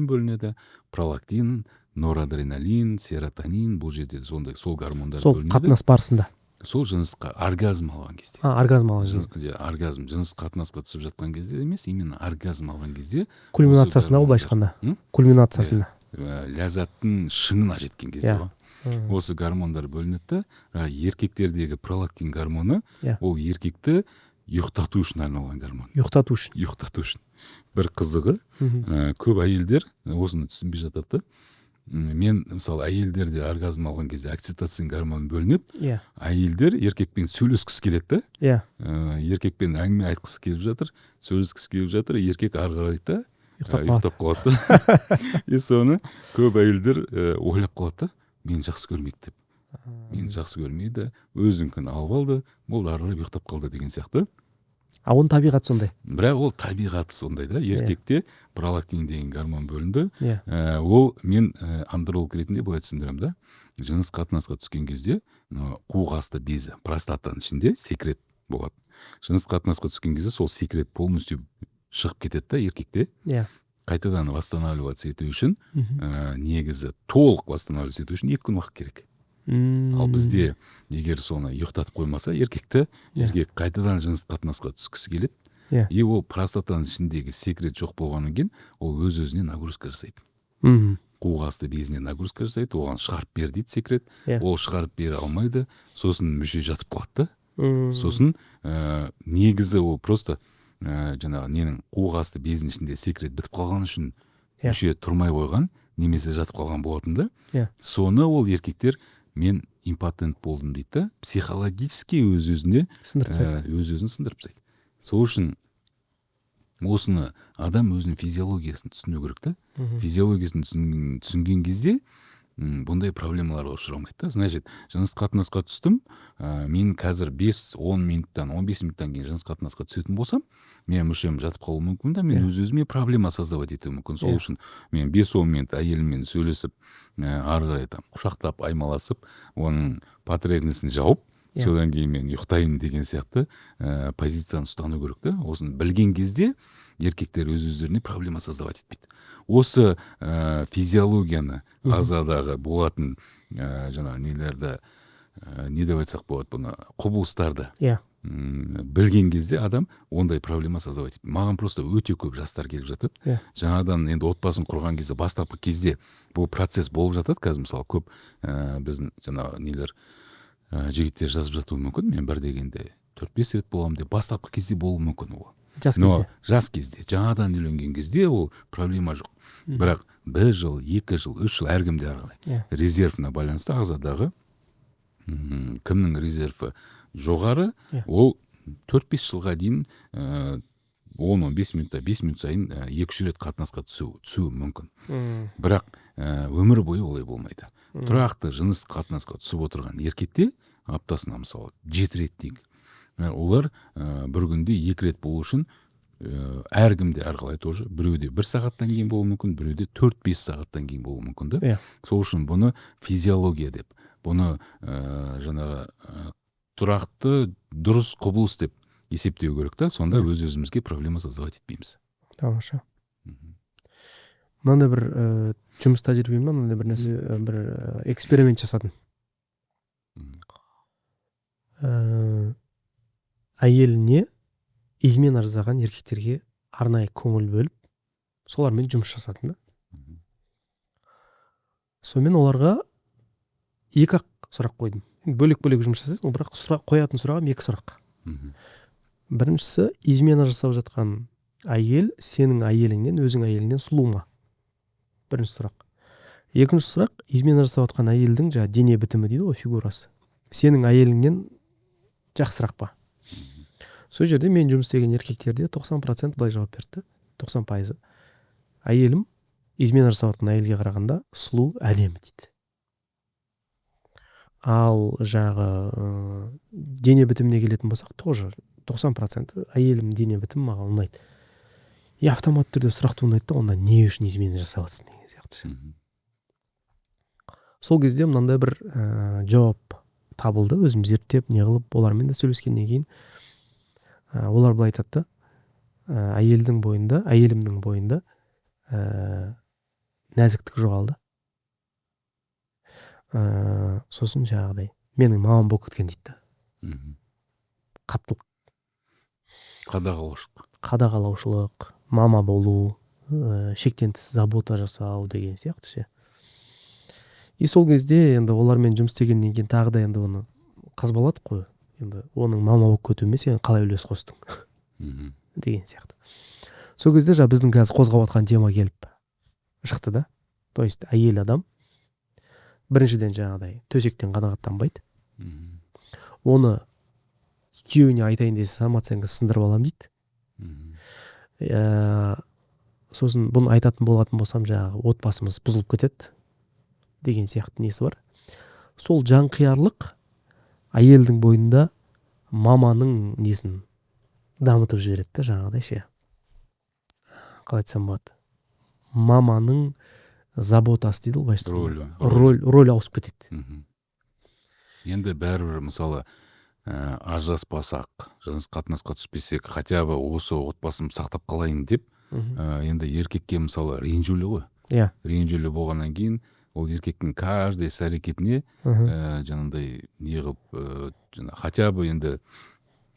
бөлінеді, пролактин, норадреналин, серотонин, бұл жерде сондай сол гормондар бөлінеді. Сол қатынас барысында. Сол жынысқа оргазм алған кезде. Оргазм алған кезде. Оргазм жыныстық қатынасқа түсіп жатқан кезде емес, именно оргазм алған кезде. Кульминациясында былай айтқанда. Кульминациясында. Ләззаттың шыңына жеткен кезде ғой. Осы гормондар бөлінеді, еркектердегі пролактин гормоны, ол еркекті ұйықтату үшін арналған гормон. Ұйықтату үшін. Бір қызығы, көп әйелдер осыны түсінбей жатады. Мен, мысалы, әйелдерде оргазм алған кезде окситоцин гормоны бөлінеді. Әйелдер еркекпен сөйлескісі келеді. Еркекпен әңгіме айтқысы келіп жатыр, сөйлескісі келіп жатыр, еркек ары қарай ұйықтап қалады. И соны көп әйелдер ойлап қалады, мені жақсы көрмейді деп. мені жақсы көрмейді, өзінікін алып алды, болды, ары қарай ұйықтап қалды деген сияқты. Оның табиғаты сондай. Бірақ ол табиғаты сондай да. Еркекте пролактин деген гормон бөлінді. Иә. Ол мен андролог ретінде былай түсіндіремін да. Жыныс қатынасқа түскен кезде қуық асты безі, простатаның ішінде секрет болады. Жыныс қатынасқа түскен кезде сол секрет полностью шығып кетеді да еркекте. Иә. Қайтадан восстанавливаться ету үшін негізі толық восстанавливаться ету үшін 2 күн уақыт керек. Ал бізде егер соны ұйықтатып қоймаса еркекті, еркек қайтадан жыныс қатынасқа түскісі келеді. И ол простатаның ішіндегі секрет жоқ болғаннан кейін ол өз-өзіне нагрузка жасайды. Қуық асты безіне нагрузка жасайды, оған шығарып бер дейді секрет. Ол шығарып бере алмайды, сосын мүше жатып қалады да. Сосын негізі ол просто жаңағы ненің қуық асты безінің ішінде секрет бітіп қалған үшін мүше тұрмай қойған, немесе жатып қалған болатын да. Соны ол еркектер мен импотент болдым дейді, психологически өз-өзіне өз-өзін сындырып тастайды. Сол үшін осыны адам өзінің физиологиясын түсіну керек та. Физиологиясын түсінген кезде бұндай проблемаларға ұшырамайды да. Значит, жыныс қатынасқа түстім, мен қазір 5-10 минуттан, 15 минуттан кейін жыныс қатынасқа түсетін болсам, мен мүшем жатып қалуы мүмкін да, мен өз-өзіме проблема создавать етуі мүмкін. Сол үшін мен 5-10 минут әйеліммен сөйлесіп, ары қарай құшақтап, аймаласып, оның потребностін жауып, содан кейін мен ұйықтайын деген сияқты позицияны ұстану керек та. Осыны білген кезде еркектер өз-өздеріне проблема создавать етпейді. Осы физиологияны ағзадағы болатын жаңағы нелерді, не деп айтсақ болады бұны, құбылыстарды білген кезде адам ондай проблема создавать етпейді. Маған просто өте көп жастар келіп жатады. Жаңадан енді отбасын құрған кезде, бастапқы кезде бұл процесс болып жатады. Қазір мысалы көп біздің жаңағы нелер жігіттер жазып жатуы мүмкін. Мен бір дегенде 4-5 рет боламын деп, бастапқы кезде болуы мүмкін ол. Жас кезде, жаңадан үйленген кезде ол проблема жоқ. Бірақ 1 жыл, 2 жыл, 3 жыл әркімде әрқалай. Резервіне байланысты ағзадағы кімнің резерві жоғары, ол 4-5 жылға дейін 10-15 минутта, 5 минут сайын 2-3 рет қатынасқа түсуі мүмкін. Бірақ өмір бойы олай болмайды. Тұрақты жыныс қатынасқа түсіп отырған еркекте аптасына мысалы 7 рет дейік. Олар бір күнде 2 рет болу үшін әркімде әрқалай тоже, біреуде 1 сағаттан кейін болуы мүмкін, біреуде 4-5 сағаттан кейін болуы мүмкін да. Сол үшін бұны физиология деп, бұны жаңағы тұрақты дұрыс құбылыс деп есептеу керек та, сонда өз-өзімізге проблема создавать етпейміз. Тамаша. Мынандай бір жұмыс тәжірибемде мынандай бір нәрсе, бір эксперимент жасадым. Әйеліне измена жасаған еркектерге арнайы көңіл бөліп, солармен жұмыс жасадым да. Сонымен оларға 2-ақ сұрақ қойдым. Бөлек-бөлек жұмыс жасайсың, бірақ қоятын сұрағым 2 сұрақ. Біріншісі, измена жасап жатқан әйел сенің әйеліңнен, өзің әйеліңнен сұлу ма? Бірінші сұрақ. Екінші сұрақ, измена жасап жатқан әйелдің дене бітімі дейді ғой, фигурасы. Сенің әйеліңнен жақсырақ па? Сол жерде мен жұмыс істеген еркектерде 90% былай жауап берді. 90%. Әйелім измена жасап жатқан әйелге қарағанда сұлу, әдемі дейді. Ал жағы дене бітіміне келетін болсақ, тоже 90% әйелім дене бітімі маған ұнайды. Автомат түрде сұрақ туындайды да, онда не үшін измена жасап жатсың деген сияқты. Сол кезде мынандай бір жауап табылды, өзім зерттеп, не қылып, олармен де сөйлескеннен кейін олар былай айтады, әйелімнің бойында нәзіктік жоғалды. Сосын жаңағыдай менің мамам болып кеткен дейді. Қаттылық, қадағалаушылық, мама болу, шектен тыс забота жасау деген сияқты ше. И сол кезде енді олармен жұмыс істегеннен кейін тағы да енді оны қазбаладық қой. Енді оның мама болып кетуіме сен қалай үлес қостың деген сияқты. Сол кезде біздің қазір қозғап отқан тема келіп шықты да. То есть әйел адам біріншіден жаңағыдай төсектен қанағаттанбайды. Оны күйеуіне айтайын десе самооценкасы сындырып алам дейді. Сосын бұны айтатын болатын болсам жаңағы отбасымыз бұзылып кетеді деген сияқты несі бар. сол жанқиярлық әйелдің бойында маманың несін дамытып жібереді да, жаңағыдай ше. Қалай айтсам болады? Маманың заботасы дейді ғой былайша роль ауысып кетеді. Енді бәрібір мысалы ажыраспасақ, жыныс қатынасқа түспесек, хотя бы осы отбасымды сақтап қалайын деп, енді еркекке мысалы ренжулі ғой. Иә. Ренжулі болғаннан кейін ол еркектің каждый іс-әрекетіне жаңағыдай не қылып, хотя бы енді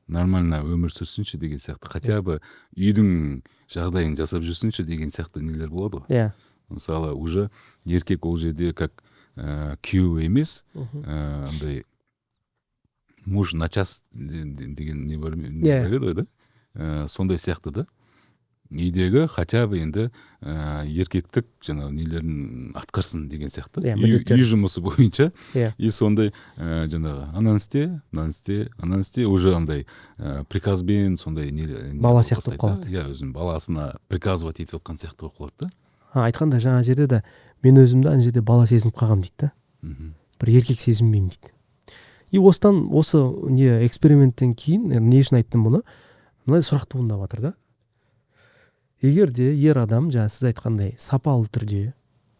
нормально өмір сүрсінші деген сияқты, хотя бы үйдің жағдайын жасап жүрсінші деген сияқты нелер болады ғой. Иә. Мысалы уже еркек ол жерде как күйеу емес, андай муж на час деген не бар еді ғой да, сондай сияқты да. Үйдегі хотя бы енді еркектік жаңағы нелерін атқарсын деген сияқты. Үй жұмысы бойынша. И сондай жаңағы ананы істе, уже андай приказбен сондай бала сияқты қалады. Иә, өзінің баласына приказывать етіп отқан сияқты болып қалады да. Айтқанда жаңа жерде де мен өзімді ана жерде бала сезініп қалғам дейді да. Бір еркек сезінбеймін дейді. И осы не эксперименттен кейін не үшін айттым бұны? Мынандай сұрақ туындап жатыр да. Егер де ер адам, жаңа сіз айтқандай, сапалы түрде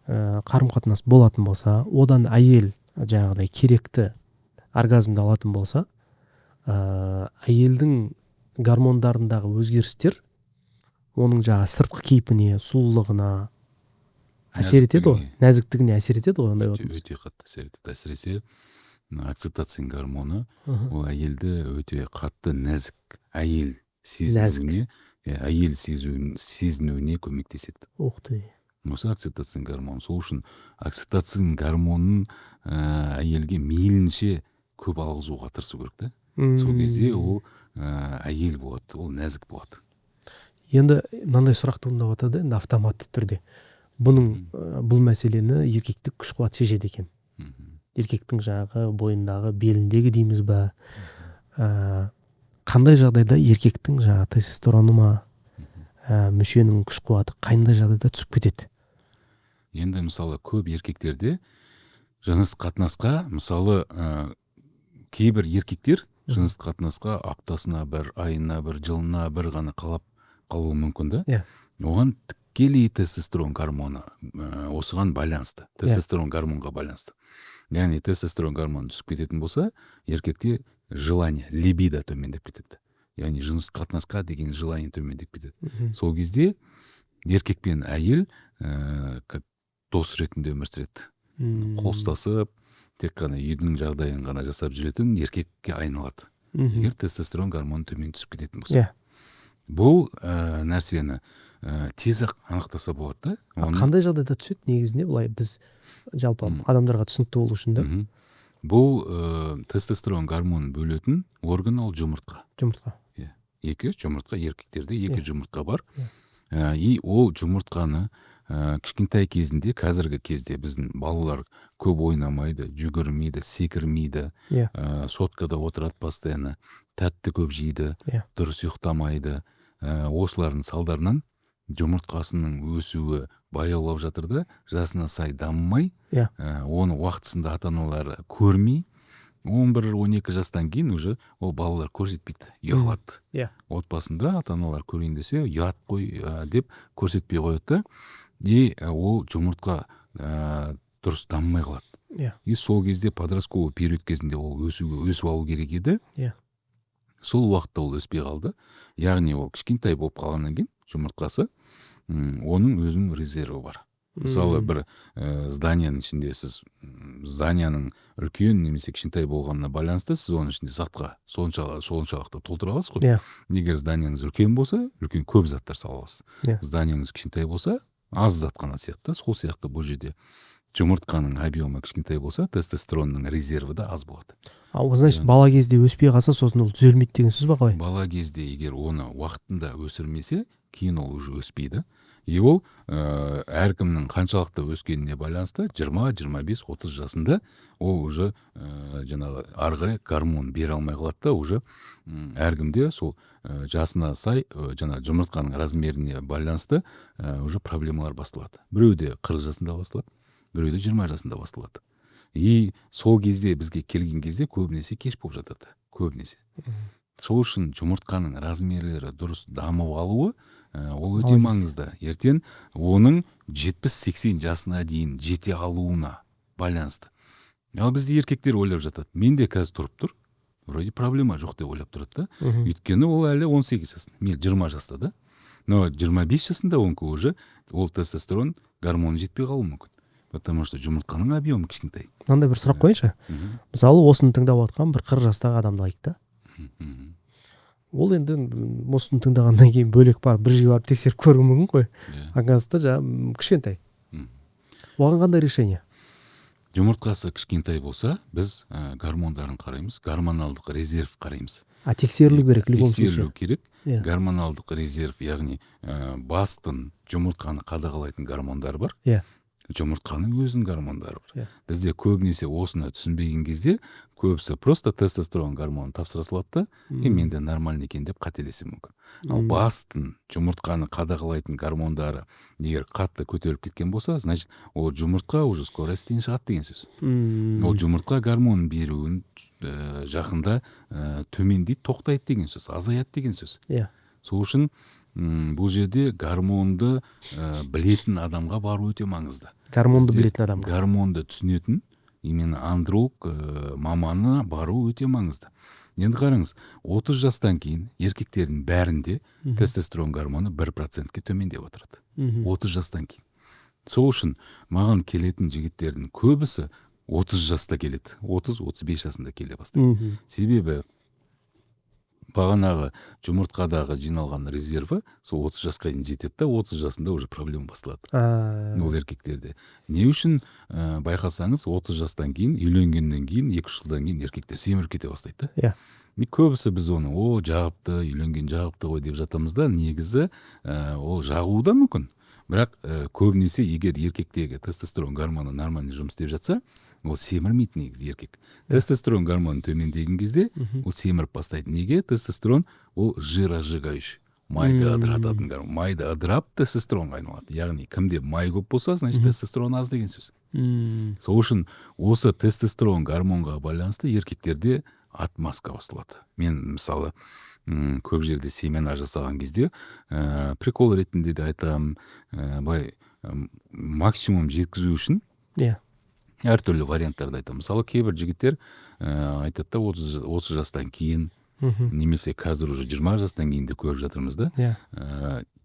қарым-қатынас болатын болса, одан әйел жаңағыдай керекті оргазмды алатын болса, әйелдің гормондарындағы өзгерістер оның жаңа сыртқы кейпіне, сұлулығына әсер етеді ғой, нәзіктігіне әсер етеді ғой, ондай болатын. Өте қатты әсер етеді. Әсіресе окситоцин гормоны ол әйелді өте қатты нәзік әйел сезінуіне көмектеседі. Осы окситоцин гормоны. Сол үшін окситоцин гормонын әйелге мейлінше көп алғызуға тырысу керек та. Сол кезде ол әйел болады, ол нәзік болады. Енді мынандай сұрақ туындап жатады енді автоматты түрде. Бұл мәселені еркектік күш қуат шешеді екен. Еркектің жаңағы бойындағы беліндегі дейміз ба, қандай жағдайда еркектің жаңағы тестостероны ма, мүшенің күш қуаты қандай жағдайда түсіп кетеді? Енді мысалы көп еркектерде жыныс қатынасқа, мысалы кейбір еркектер жыныс қатынасқа аптасына бір, айына бір, жылына бір ғана қалап қалуы мүмкін да. Оған тікелей тестостерон гормоны осыған байланысты, тестостерон гормонға байланысты. Яғни тестостерон гормоны түсіп кететін болса, еркекте желание, либидо төмендеп кетеді. Яғни жыныс қатынасқа деген желание төмендеп кетеді. Сол кезде еркек пен әйел как дос ретінде өмір сүреді. Қостасып, тек қана үйдің жағдайын ғана жасап жүретін еркекке айналады. Егер тестостерон гормоны төмен түсіп кететін болса. Бұл нәрсені тез-ақ анықтаса болады да. Қандай жағдайда түседі негізінде, былай біз жалпы адамдарға түсінікті болу үшін да? Бұл тестостерон гормонын бөлетін орган ол жұмыртқа. Екі жұмыртқа, еркектерде екі жұмыртқа бар. И ол жұмыртқаны кішкентай кезінде, қазіргі кезде біздің балалар көп ойнамайды, жүгірмейді, секірмейді, соткада отырады постоянно, тәтті көп жейді, дұрыс ұйықтамайды. Осылардың салдарынан жұмыртқасының өсуі баяулап жатыр да, жасына сай дамымай, оны уақытысында ата-аналары көрмей, 11-12 жастан кейін уже ол балалар көрсетпейді, ұялады. Отбасында ата-аналар көрейін десе, ұят қой деп көрсетпей қояды да, и ол жұмыртқа дұрыс дамымай қалады. И сол кезде подростковый период кезінде ол өсіп алу керек еді. Сол уақытта ол өспей қалды. Яғни ол кішкентай болып қалғаннан кейін жұмыртқасы, оның өзінің резерві бар. Мысалы бір зданияның ішінде сіз зданияның үлкен немесе кішкентай болғанына байланысты сіз оның ішінде затқа соншалықты толтыра аласыз ғой. Егер зданияңыз үлкен болса, үлкен көп заттар сала аласыз. Зданияңыз кішкентай болса, аз зат қана сияқты. Сол сияқты бұл жерде жұмыртқаның объемы кішкентай болса, тестостеронның резерві де аз болады. Значит, бала кезде өспей қалса, сосын ол түзелмейді деген сөз ба қалай? Бала кезде егер оны уақытында өсірмесе, кейін ол уже өспейді. И ол әркімнің қаншалықты өскеніне байланысты 20-25-30 жасында ол уже жаңағы арғы гормон бере алмай қалады да, уже әркімде сол жасына сай жаңа жұмыртқаның размеріне байланысты уже проблемалар басталады. Біреуде 40 жасында басталады, біреуде 20 жасында басталады. И сол кезде бізге келген кезде көбінесе кеш болып жатады, көбінесе. Сол үшін жұмыртқаның размерлері дұрыс дамып алуы ол өте маңызды. Ертең оның 70-80 жасына дейін жете алуына байланысты. Ал бізде еркектер ойлап жатады, менде қазір тұрып тұр, вроде проблема жоқ деп ойлап тұрады да. Өйткені ол әлі 18 жасында, мен 20 жаста да. Но 25 жасында онка уже ол тестостерон гормоны жетпей қалуы мүмкін. Потому что жұмыртқаның объемы кішкентай. Мынандай бір сұрақ қойыншы. Мысалы осыны тыңдап отқан бір 40 жастағы адамды алайық та. Ол енді осыны тыңдағаннан кейін бөлек бар бір жерге барып тексеріп көруі мүмкін ғой. Оказывается, жаңағы кішкентай. Оған қандай решение? Жұмыртқасы кішкентай болса, біз гормондарын қараймыз, гормоналдық резерв қараймыз. Тексерілу керек, тексерілу керек. Гормоналдық резерв, яғни бастың жұмыртқаны қадағалайтын гормондар бар. Жұмыртқаның өзінің гормондары бар. Бізде көбінесе осыны түсінбеген кезде көбісі просто тестостерон гормонын тапсыра салады да, менде нормальный екен деп қателесуі мүмкін. Ал бастың жұмыртқаны қадағалайтын гормондары егер қатты көтеріліп кеткен болса, значит, ол жұмыртқа уже скоро істен шығады деген сөз. Ол жұмыртқа гормонын беруін жақында төмендейді, тоқтайды деген сөз, азаяды деген сөз. Сол үшін бұл жерде гормонды білетін адамға бару өте маңызды. Гормонды білетін адамға. Гормонды түсінетін, именно андролог маманы бару өте маңызды. Енді қараңыз, 30 жастан кейін еркектердің бәрінде тестостерон гормоны 1%-ке төмендеп отырады. 30 жастан кейін. Сол үшін маған келетін жігіттердің көбісі 30 жаста келеді. 30-35 жасында келе бастайды. Себебі бағанағы жұмыртқадағы жиналған резерві сол 30 жасқа дейін жетеді да, 30 жасында уже проблема басталады. Ол еркектерде. Не үшін байқасаңыз, 30 жастан кейін, үйленгеннен кейін, 2 жылдан кейін еркектер семіріп кете бастайды да. Көбісі біз оны, жағыпты, үйленген жағыпты ғой деп жатамыз да, негізі ол жағуы да мүмкін. Бірақ көбінесе егер еркектегі тестостерон гормоны нормальный жұмыс істеп жатса, ол семірмейді негізі еркек. Тестостерон гормоны төмендеген кезде ол семіріп бастайды. Неге? Тестостерон ол жиросжигающий. Майды ыдырататын гормон. Майды ыдырап тестостеронға айналады. Яғни кімде май көп болса, значит тестостерон аз деген сөз. Сол үшін осы тестостерон гормонға байланысты еркектерде отмазка басталады. Мен мысалы көп жерде семена жасаған кезде прикол ретінде де айтам, былай максимум жеткізу үшін әртүрлі варианттарды айтам. Мысалы кейбір жігіттер айтады да 30 жастан кейін, немесе қазір уже 20 жастан кейін де көріп жатырмыз да,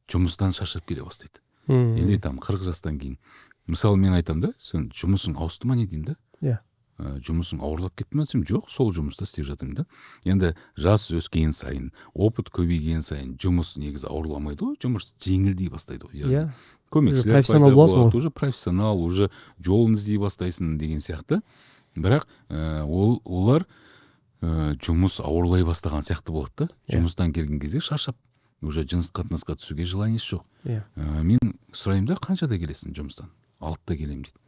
жұмыстан шаршап келе бастайды. Или там 40 жастан кейін. Мысалы мен айтам да, сен жұмысың ауысты ма не деймін да? Жұмысың ауырлап кетті ме десем, жоқ, сол жұмысты істеп жатырмын да. Енді жас өскен сайын, опыт көбейген сайын жұмыс негізі ауырламайды ғой, жұмыс жеңілдей бастайды ғой. Көмекшілер пайда болады, уже профессионал, уже жолын іздей бастайсың деген сияқты. Бірақ олар жұмыс ауырлай бастаған сияқты болады да. Жұмыстан келген кезде шаршап, уже жыныстық қатынасқа түсуге желаниесі жоқ. Мен сұраймын да, қаншада келесің жұмыстан? 6-да келем дейді.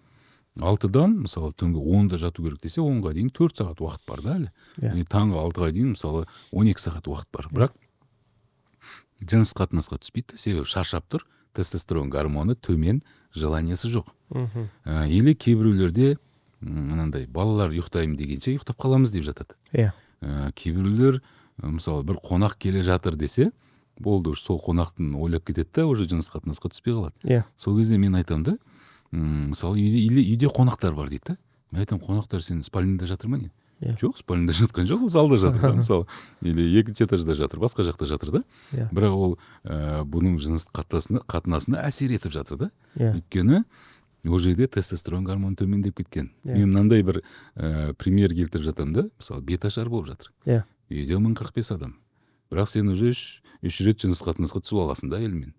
6-дан, мысалы, түнгі 10-да жату керек десе, 10-ға дейін 4 сағат уақыт бар да әлі. Таңғы 6-ға дейін, мысалы, 12 сағат уақыт бар. Бірақ жыныстық қатынасқа түспейді, себебі шаршап тұр, тестостерон гормоны төмен, желаниясы жоқ. Или кейбіреулерде мынандай балалар ұйықтаймын дегенше ұйықтап қаламыз деп жатады. Кейбіреулер, мысалы, бір қонақ келе жатыр десе, болды, сол қонақтың ойлап кетеді да, уже жыныстық қатынасқа түспей қалады. Сол кезде мен айтам да, мысалы, үйде қонақтар бар дейді. Мен айтам, қонақтар сен спальныйда жатыр ма не? Жоқ, спальныйда жатқан жоқ, ол залда жатыр, мысалы, или екінші этажда жатыр, басқа жақта жатыр да. Бірақ ол бұның жыныстық қатынасына әсер етіп жатыр да. Өйткені ол жерде тестостерон гормоны төмендеп кеткен. Мен мынандай бір пример келтіріп жатам да, мысалы, беташар болып жатыр. Үйде 1045 адам. Бірақ сен уже 3 рет жыныстық қатынасқа түсіп аласың да елмен.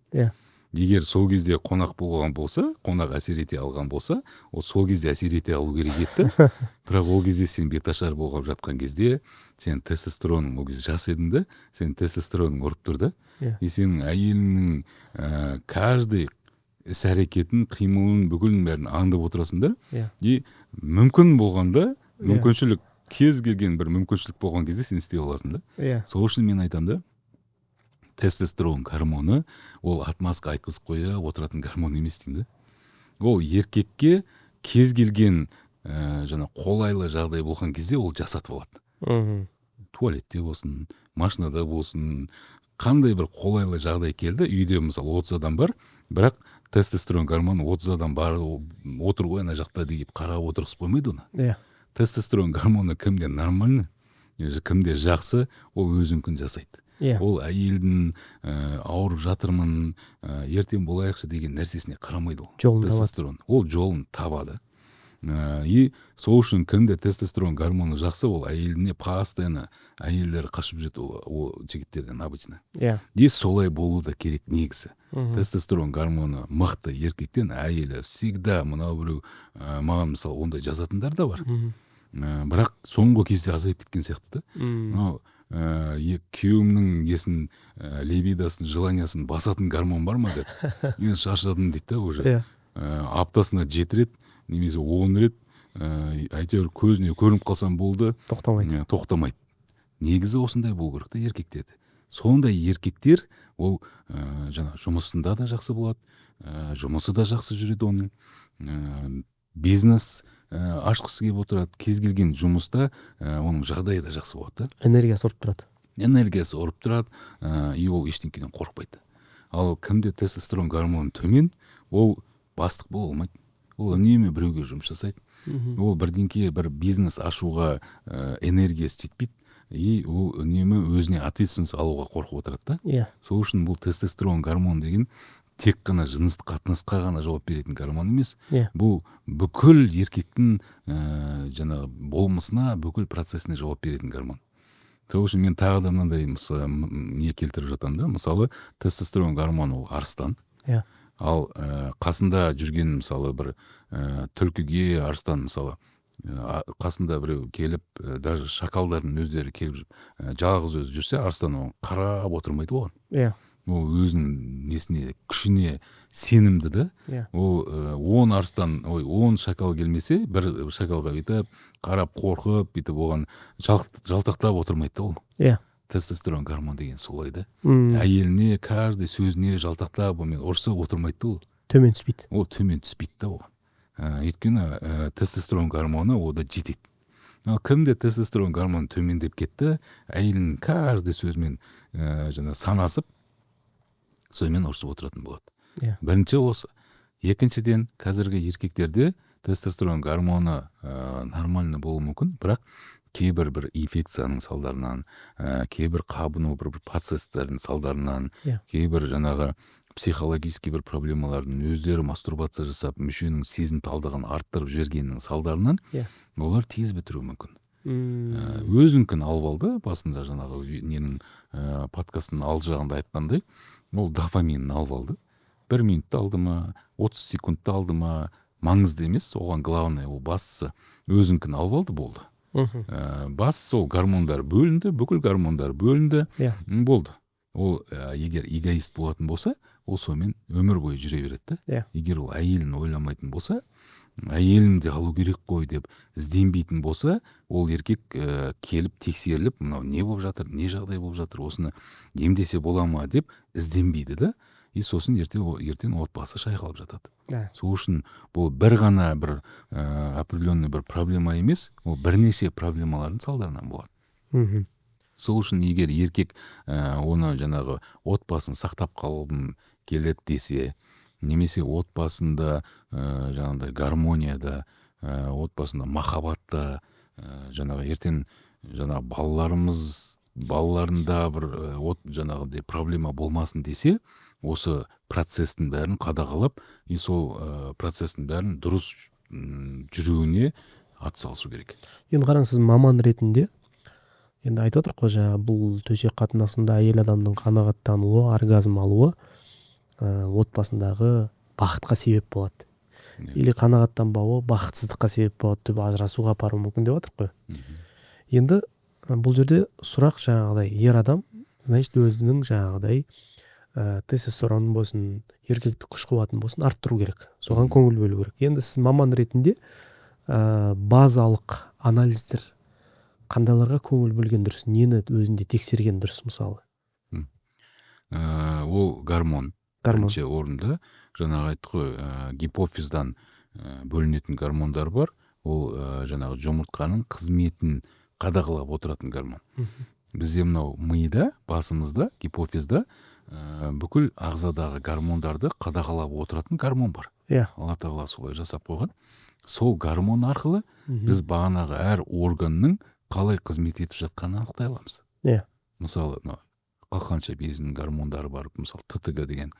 Егер сол кезде қонақ болған болса, қонақ әсер ете алған болса, ол сол кезде әсер ете алу керек еді. Бірақ ол кезде сен беташар болған жатқан кезде, сен тестостероның, ол кезде жас едің да, сен тестостероның ұрып тұр да. И сенің әйеліңнің каждый іс-әрекетін, қимылын, бүкілін бәрін аңдып отырасыңдар. И мүмкін болғанда, мүмкіншілік, кез келген бір мүмкіншілік болған кезде сен істей аласың да. Сол үшін мен айтам да, тестостерон гормоны ол отмазка айтқызып қоя отыратын гормон емес деймін да. Ол еркекке кез келген жана қолайлы жағдай болған кезде ол жасатып алады. Туалетте болсын, машинада болсын, қандай бір қолайлы жағдай келді, үйде мысалы 30 адам бар, бірақ тестостерон гормоны 30 адам бар, отыр ғой ана жақта деп қарап отырғызып қоймайды оны. Тестостерон гормоны кімде нормальный, кімде жақсы, ол өзінкін жасайды. Ол әйелдің ауырып жатырмын, ертең болайықшы деген нәрсесіне қарамайды ол. Тестостерон. Ол жолын табады. И сол үшін кімде тестостерон гормоны жақсы, ол әйеліне постоянно әйелдер қашып жетті ол жігіттерден обычно. И солай болу да керек негізі. Тестостерон гормоны мықты еркектен әйелі всегда мынау біреу маған мысалы ондай жазатындар да бар. Бірақ соңғы кезде азайып кеткен сияқты да. Күйеуімнің есін либидосын, желаниясын басатын гормон бар ма деп. Мен шаршадым дейді да уже. Аптасына 7 рет, немесе 10 рет, әйтеуір көзіне көрініп қалсам болды. Тоқтамайды. Негізі осындай болу керек та еркектерді. Сондай еркектер ол жаңа жұмысында да жақсы болады, жұмысы да жақсы жүреді оның, бизнес ашқысы келіп отырады, кез келген жұмыста оның жағдайы да жақсы болады да. Энергиясы ұрып тұрады, и ол ештеңеден қорықпайды. Ал кімде тестостерон гормоны төмен, ол бастық бола алмайды. Ол үнемі біреуге жұмыс жасайды. Ол бірдеңке бір бизнес ашуға энергиясы жетпейді, и ол үнемі өзіне ответственность алуға қорқып отырады да. Сол үшін бұл тестостерон гормон деген тек қана жыныстық қатынасқа ғана жауап беретін гормон емес. Бұл бүкіл еркектің жаңағы болмысына, бүкіл процесіне жауап беретін гормон. Сол үшін мен тағы да мынандай не келтіріп жатамын да. Мысалы, тестостерон гормон ол арыстан. Ал қасында жүрген мысалы бір түлкіге арыстан мысалы қасында біреу келіп, даже шакалдардың өздері келіп жалғыз өзі жүрсе, арыстан оған қарап отырмайды оған. Ол өзінің несіне, күшіне сенімді да. Ол 10 арыстан, 10 шакал келмесе, бір шакалға бүйтіп, қарап қорқып, бүйтіп оған жалтақтап отырмайды да ол. Тестостерон гормон деген солай да. Әйеліне, каждый сөзіне жалтақтап, онымен ұрса отырмайды да ол. Төмен түспейді. Ол төмен түспейді да оған. Өйткені тестостерон гормоны ода жетеді. Ал кімде тестостерон гормоны төмендеп кетті, әйелінің каждый сөзімен санасып, сонымен ұрсып отыратын болады. Бірінші осы. Екіншіден, қазіргі еркектерде тестостерон гормоны нормальный болуы мүмкін, бірақ кейбір бір инфекцияның салдарынан, кейбір қабыну бір процестердің салдарынан, кейбір жаңағы психологический бір проблемалардың өздері мастурбация жасап, мүшенің сезімталдығын арттырып жібергеннің салдарынан олар тез бітіруі мүмкін. Өзінкін алып алды, басында жаңағы ненің подкастының алды жағында айтқандай, ол дофаминін алып алды. 1 минутты алды ма, 30 секундты алды ма, маңызды емес, оған главное, ол бастысы өзінкін алып алды, болды. Бастысы ол гормондар бөлінді, бүкіл гормондар бөлінді, болды. Ол егер эгоист болатын болса, ол сонымен өмір бойы жүре береді да. Егер ол әйелін ойламайтын болса, әйелімді алу керек қой деп ізденбейтін болса, ол еркек келіп тексеріліп, мынау не болып жатыр, не жағдай болып жатыр, осыны емдесе бола ма деп ізденбейді да. И сосын ертең отбасы шайқалып жатады. Сол үшін бұл бір ғана бір определенный бір проблема емес, ол бірнеше проблемалардың салдарынан болады. Сол үшін егер еркек оны жаңағы отбасын сақтап қалғым келеді десе, немесе отбасында жаңағыдай гармонияда, отбасында махаббатта, жаңағы ертең жаңағы балаларында бір жаңағыдай проблема болмасын десе, осы процестің бәрін қадағалап, и сол процестің бәрін дұрыс жүруіне атсалысу керек. Енді қараңыз, сіз маман ретінде, енді айтып отырық қой, бұл төсек қатынасында әйел адамның қанағаттануы, оргазм алуы отбасындағы бақытқа себеп болады. Или қанағаттанбауы бақытсыздыққа себеп болады деп ажырасуға апаруы мүмкін деп отырық қой. Енді бұл жерде сұрақ жаңағыдай, ер адам, значит, өзінің жаңағыдай тестостерон болсын, еркектік күш қуатын болсын арттыру керек. Соған көңіл бөлу керек. Енді сіз маман ретінде базалық анализдер қандайларға көңіл бөлген дұрыс, нені өзінде тексерген дұрыс мысалы? Ол гормон. Бірінші орында жаңағы айттық қой, гипофиздан бөлінетін гормондар бар. ол жаңағы жұмыртқаның қызметін қадағалап отыратын гормон. Бізде мынау мида, басымызда, гипофизда бүкіл ағзадағы гормондарды қадағалап отыратын гормон бар. Алла тағала солай жасап қойған. Сол гормон арқылы біз бағанағы әр органның қалай қызмет етіп жатқанын анықтай аламыз. Мысалы, қалқанша безінің гормондары бар, мысалы ТТГ деген,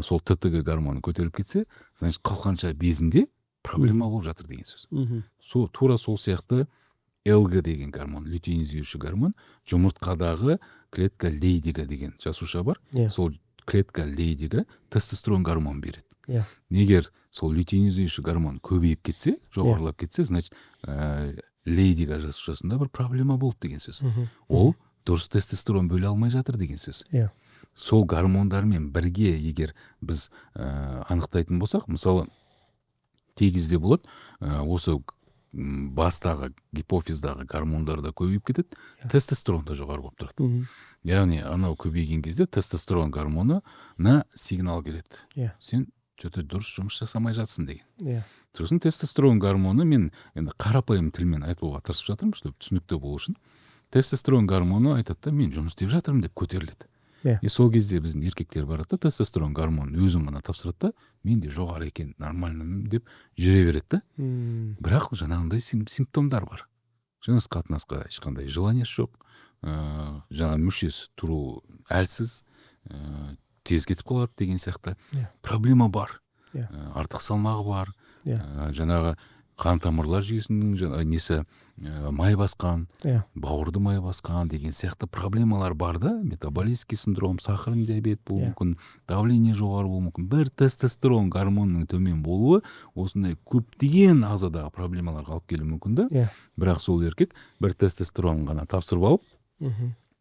сол ТТГ гормоны көтеріліп кетсе, значит қалқанша безінде проблема болып жатыр деген сөз. Тура сол сияқты ЛГ деген гормон, лютеинизирующий гормон, жұмыртқадағы клетка Лейдига деген жасуша бар. Сол клетка Лейдига тестостерон гормон береді. Егер сол лютеинизирующий гормон көбейіп кетсе, жоғарылап кетсе, значит Лейдига жасушасында бір проблема болды деген сөз. Ол дұрыс тестостерон бөле алмай жатыр деген сөз. Сол гормондармен бірге егер біз анықтайтын болсақ, мысалы кей кезде болады, осы бастағы гипофиздағы гормондар да көбейіп кетеді, тестостерон да жоғары болып тұрады. Яғни анау көбейген кезде тестостерон гормонына сигнал келеді. Сен что-то дұрыс жұмыс жасамай жатсың деген. Сосын тестостерон гормоны, мен енді қарапайым тілмен айтуға тырысып жатырмын, чтобы түсінікті болу үшін. Тестостерон гормоны айтады да, мен жұмыс істеп жатырмын деп көтеріледі. И сол кезде біздің еркектер барады да, тестостерон гормонын өзін ғана тапсырады да, мен де жоғары екен, нормальным деп жүре береді да. Бірақ жаңағындай симптомдар бар. Жыныс қатынасқа ешқандай желаниесі жоқ, жаңа мүшесі тұру әлсіз, тез кетіп қалады деген сияқты проблема бар. Артық салмағы бар, жаңағы қан тамырлар жүйесінің несі май басқан, бауырды май басқан деген сияқты проблемалар бар да. Метаболический синдром, сахарный диабет болуы мүмкін, давление жоғары болуы мүмкін. Бір тестостерон гормонының төмен болуы осындай көптеген ағзадағы проблемаларға алып келуі мүмкін да. Бірақ сол еркек бір тестостерон ғана тапсырып алып,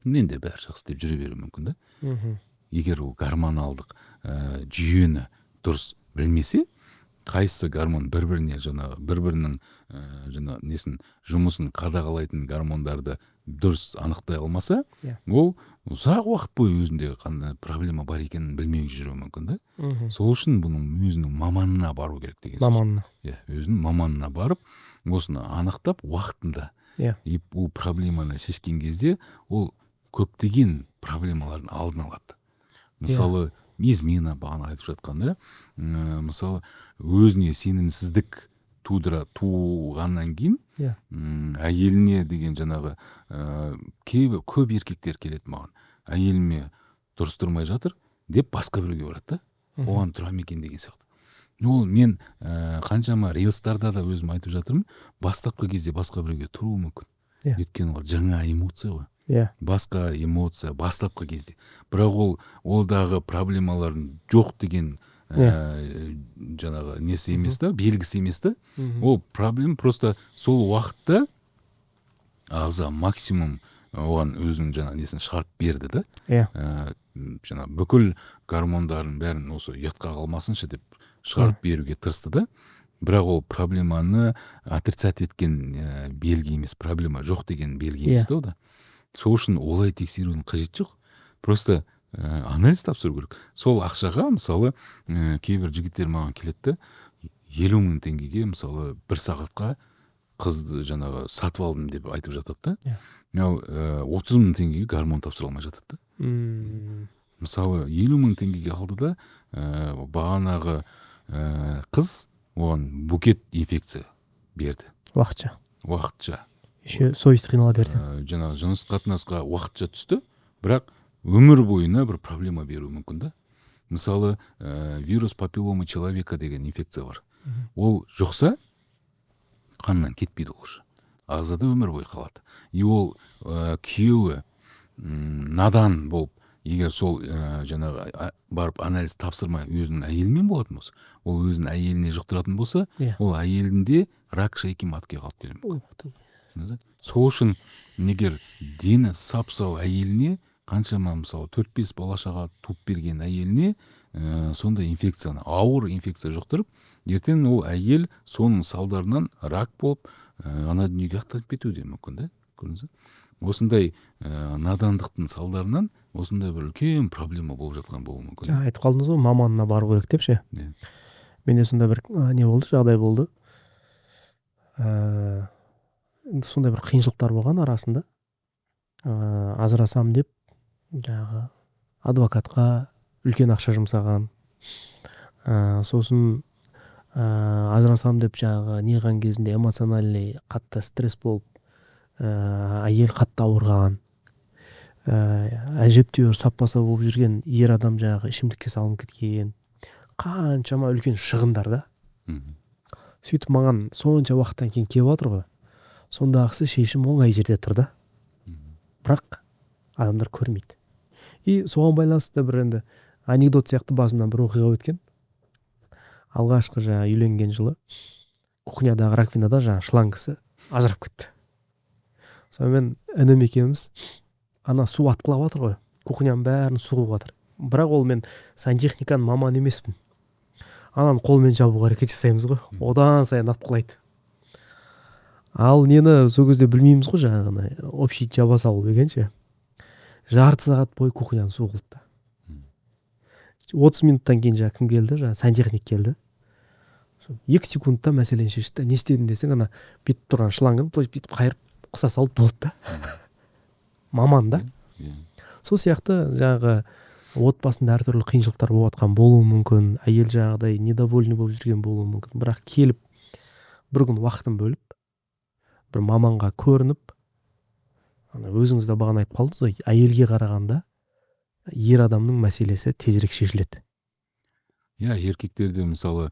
мен де бәрі жақсы деп жүре беруі мүмкін да. Егер ол гормоналдық жүйені дұрыс білмесе, қайсы гормон бір-біріне бір-бірінің несін жұмысын қадағалайтын гормондарды дұрыс анықтай алмаса, ол ұзақ уақыт бойы өзінде қандай проблема бар екенін білмей жүруі мүмкін да. Сол үшін бұның өзінің маманына бару керек деген сөз. Маманына. Өзінің маманына барып, осыны анықтап уақытында бұл проблеманы шешкен кезде ол көптеген проблемалардың алдын алады. Мысалы, измена бағана айтып жатқанда, мысалы, өзіне сенімсіздік туғаннан кейін әйеліне деген жаңағы көп еркектер келеді маған. Әйеліме дұрыс тұрмай жатыр деп басқа біреуге барады да. Оған тұрам екен деген сияқты. Ол мен қаншама рилстарда да өзім айтып жатырмын, бастапқы кезде басқа біреуге тұруы мүмкін. Өйткені ол жаңа эмоция ғой. Басқа эмоция бастапқы кезде. Бірақ олдағы проблемалардың жоқ деген жаңағы несі емес та, белгісі емес та. Ол проблема просто сол уақытта ағза максимум оған өзінің жаңа несін шығарып берді да. Жаңа бүкіл гормондарын бәрін осы ұятқа қалмасыншы деп шығарып беруге тырысты да. Бірақ ол проблеманы отрицать еткен белгі емес, проблема жоқ деген белгі емес та. Сол үшін олай тексерудің қажет жоқ. Просто анализ тапсыру керек. Сол ақшаға, мысалы, кейбір жігіттер маған келеді, 50 мың теңгеге, мысалы, бір сағатқа қызды жаңағы сатып алдым деп айтып жатады да. 30 мың теңгеге гормон тапсыра алмай жатады да. Мысалы, 50 мың теңгеге алды да, бағанағы қыз оған букет инфекция берді. Уақытша. Еще совесть қинала берді. Жаңағы жыныс қатынасқа уақытша түсті, бірақ өмір бойына бір проблема беруі мүмкін да. Мысалы, вирус папиллома человека деген инфекция бар. Ол жұқса, қаннан кетпейді ол уже. Ағзада өмір бойы қалады. И ол күйеуі надан болып, егер сол жаңағы барып анализ тапсырмай өзінің әйелімен болатын болса, ол өзінің әйеліне жұқтыратын болса, ол әйелінде рак шейки матке қалып келуі мүмкін. Сол үшін егер дені сап-сау әйеліне, қаншама мысалы 4-5 балашаға туып берген әйеліне сондай инфекцияны, ауыр инфекция жұқтырып, ертең ол әйел соның салдарынан рак болып, ана дүниеге аттанып кетуі де мүмкін да. Көрдіңіз бе? Осындай надандықтың салдарынан осындай бір үлкен проблема болып жатқан болуы мүмкін. Айтып қалдыңыз ғой, маманына бару керек деп ше. Менде сонда бір не болды, жағдай болды. сондай бір қиыншылықтар болған арасында. Ажырасам деп жаңағы адвокатқа үлкен ақша жұмсаған. Сосын ажырасам деп жаңағы неған кезінде эмоциональный қатты стресс болып, әйел қатты ауырған, әжептәуір саппаса болып жүрген ер адам жаңағы ішімдікке салынып кеткен, қаншама үлкен шығындар да. Сөйтіп маған сонша уақыттан кейін келіп жатыр ғой, сондағысы шешім оңай жерде тұр да, бірақ адамдар көрмейді. И соған байланысты бір енді анекдот сияқты басымнан бір оқиға өткен. Алғашқы жаңа үйленген жылы кухнядағы раковинада жаңа шлангысы ажырап кетті. Сонымен інім екеуміз ана су атқылап жатыр ғой, кухняның бәрін су қылып жатыр. Бірақ ол мен сантехниканың маманы емеспін. Ананы қолмен жабуға әрекет жасаймыз ғой, одан сайын атқылайды. Ал нені сол кезде білмейміз ғой, жаңағыны общий жаба салу дегенше. Жарты сағат бойы кухняны су қылды. 30 минуттан кейін жаңа кім келді? Жаңа сантехник келді. 2 секундта мәселені шешті. Не істедің десең, ана бүйтіп тұрған шлангын бүйтіп қайырып қыса салып болды да. Маман да. Сол сияқты жаңағы отбасында әртүрлі қиыншылықтар болып жатқан болуы мүмкін, әйел жаңағыдай недовольный болып жүрген болуы мүмкін. Бірақ келіп бір күн уақытын бөліп, бір маманға көрініп, өзіңіз де бағана айтып қалдыңыз ғой, әйелге қарағанда ер адамның мәселесі тезірек шешіледі. Еркектерде мысалы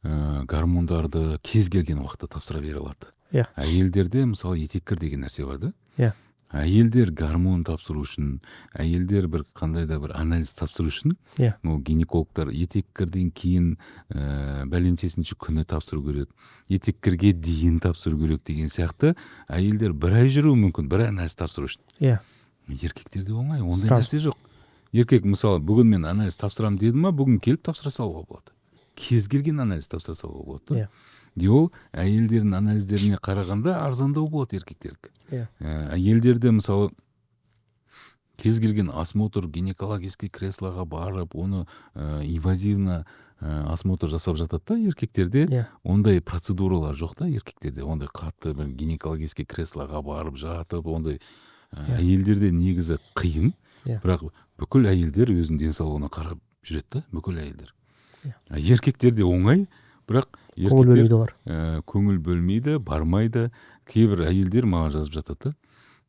гормондарды кез келген уақытта тапсыра бере алады. Әйелдерде мысалы етеккір деген нәрсе бар да. Әйелдер гормон тапсыру үшін, әйелдер бір қандай да бір анализ тапсыру үшін, гинекологтар етеккірден кейін бәленшесінші күні тапсыру керек, етеккірге дейін тапсыру керек деген сияқты, әйелдер бір ай жүруі мүмкін, бір анализ тапсыру үшін. Еркектерде оңай, ондай нәрсе жоқ. Еркек мысалы бүгін мен анализ тапсырам деді ма, бүгін келіп тапсыра салуға болады. Кез келген анализ тапсыра салуға болады. Ол әйелдердің анализдеріне қарағанда арзандау болады еркектердікі. Әйелдерде мысалы кез келген осмотр, гинекологический креслоға барып, оны инвазивно осмотр жасап жатады да. Еркектерде ондай процедуралар жоқ та. Еркектерде ондай қатты бір гинекологический креслоға барып жатып, ондай әйелдерде негізі қиын. Бірақ бүкіл әйелдер өзінің денсаулығына қарап жүреді да, бүкіл әйелдер. Еркектерде оңай, бірақ еркектер көңіл бөлмейді, бармайды. Кейбір әйелдер маған жазып жатады,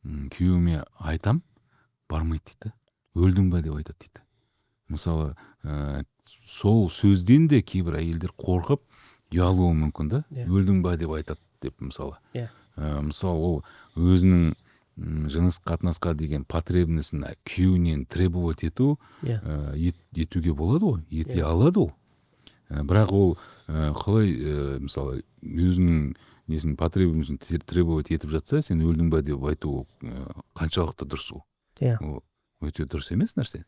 күйеуіме айтам, бармайды дейді. Өлдің бе деп айтады дейді. Мысалы, сол сөзден де кейбір әйелдер қорқып, ұялуы мүмкін да. Өлдің бе деп айтады деп мысалы. Мысалы, ол өзінің жыныс қатынасқа деген потребностін күйеуінен требовать етуге болады ғой, ете алады ол. Бірақ ол қалай мысалы өзінің несін потребностін требовать етіп жатса, сен өлдің бе деп айту қаншалықты дұрыс ол. Өте дұрыс емес нәрсе.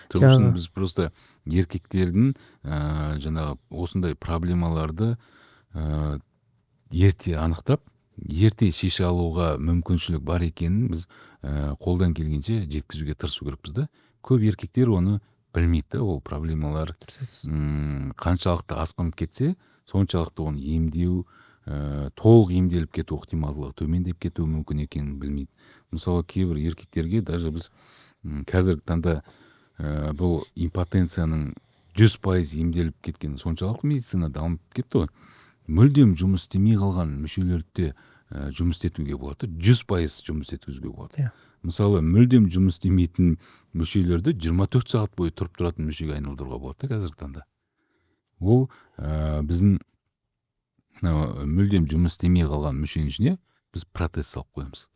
Тұрғысын біз просто еркектердің жаңағы осындай проблемаларды ерте анықтап, ерте шеше алуға мүмкіншілік бар екенін біз қолдан келгенше жеткізуге тырысу керекпіз да. Көп еркектер оны білмейді, ол проблемалар қаншалықты асқынып кетсе, соншалықты оны емдеу, толық емделіп кету ықтималдығы төмендеп кетуі мүмкін екенін білмейді. Мысалы, кейбір еркектерге даже біз қазіргі таңда бұл импотенцияның 100% емделіп кеткен, соншалықты медицина дамып кетті ғой. Мүлдем жұмыс істемей қалған мүшелерді жұмыс істетуге болады, 100% жұмыс істетуге болады. Мысалы, мүлдем жұмыс істемейтін мүшелерді 24 сағат бойы тұрып тұратын мүшеге айналдыруға болады қазіргі таңда. Ол біздің мүлдем жұмыс істемей қалған мүшенің ішіне біз протез салып қоямыз.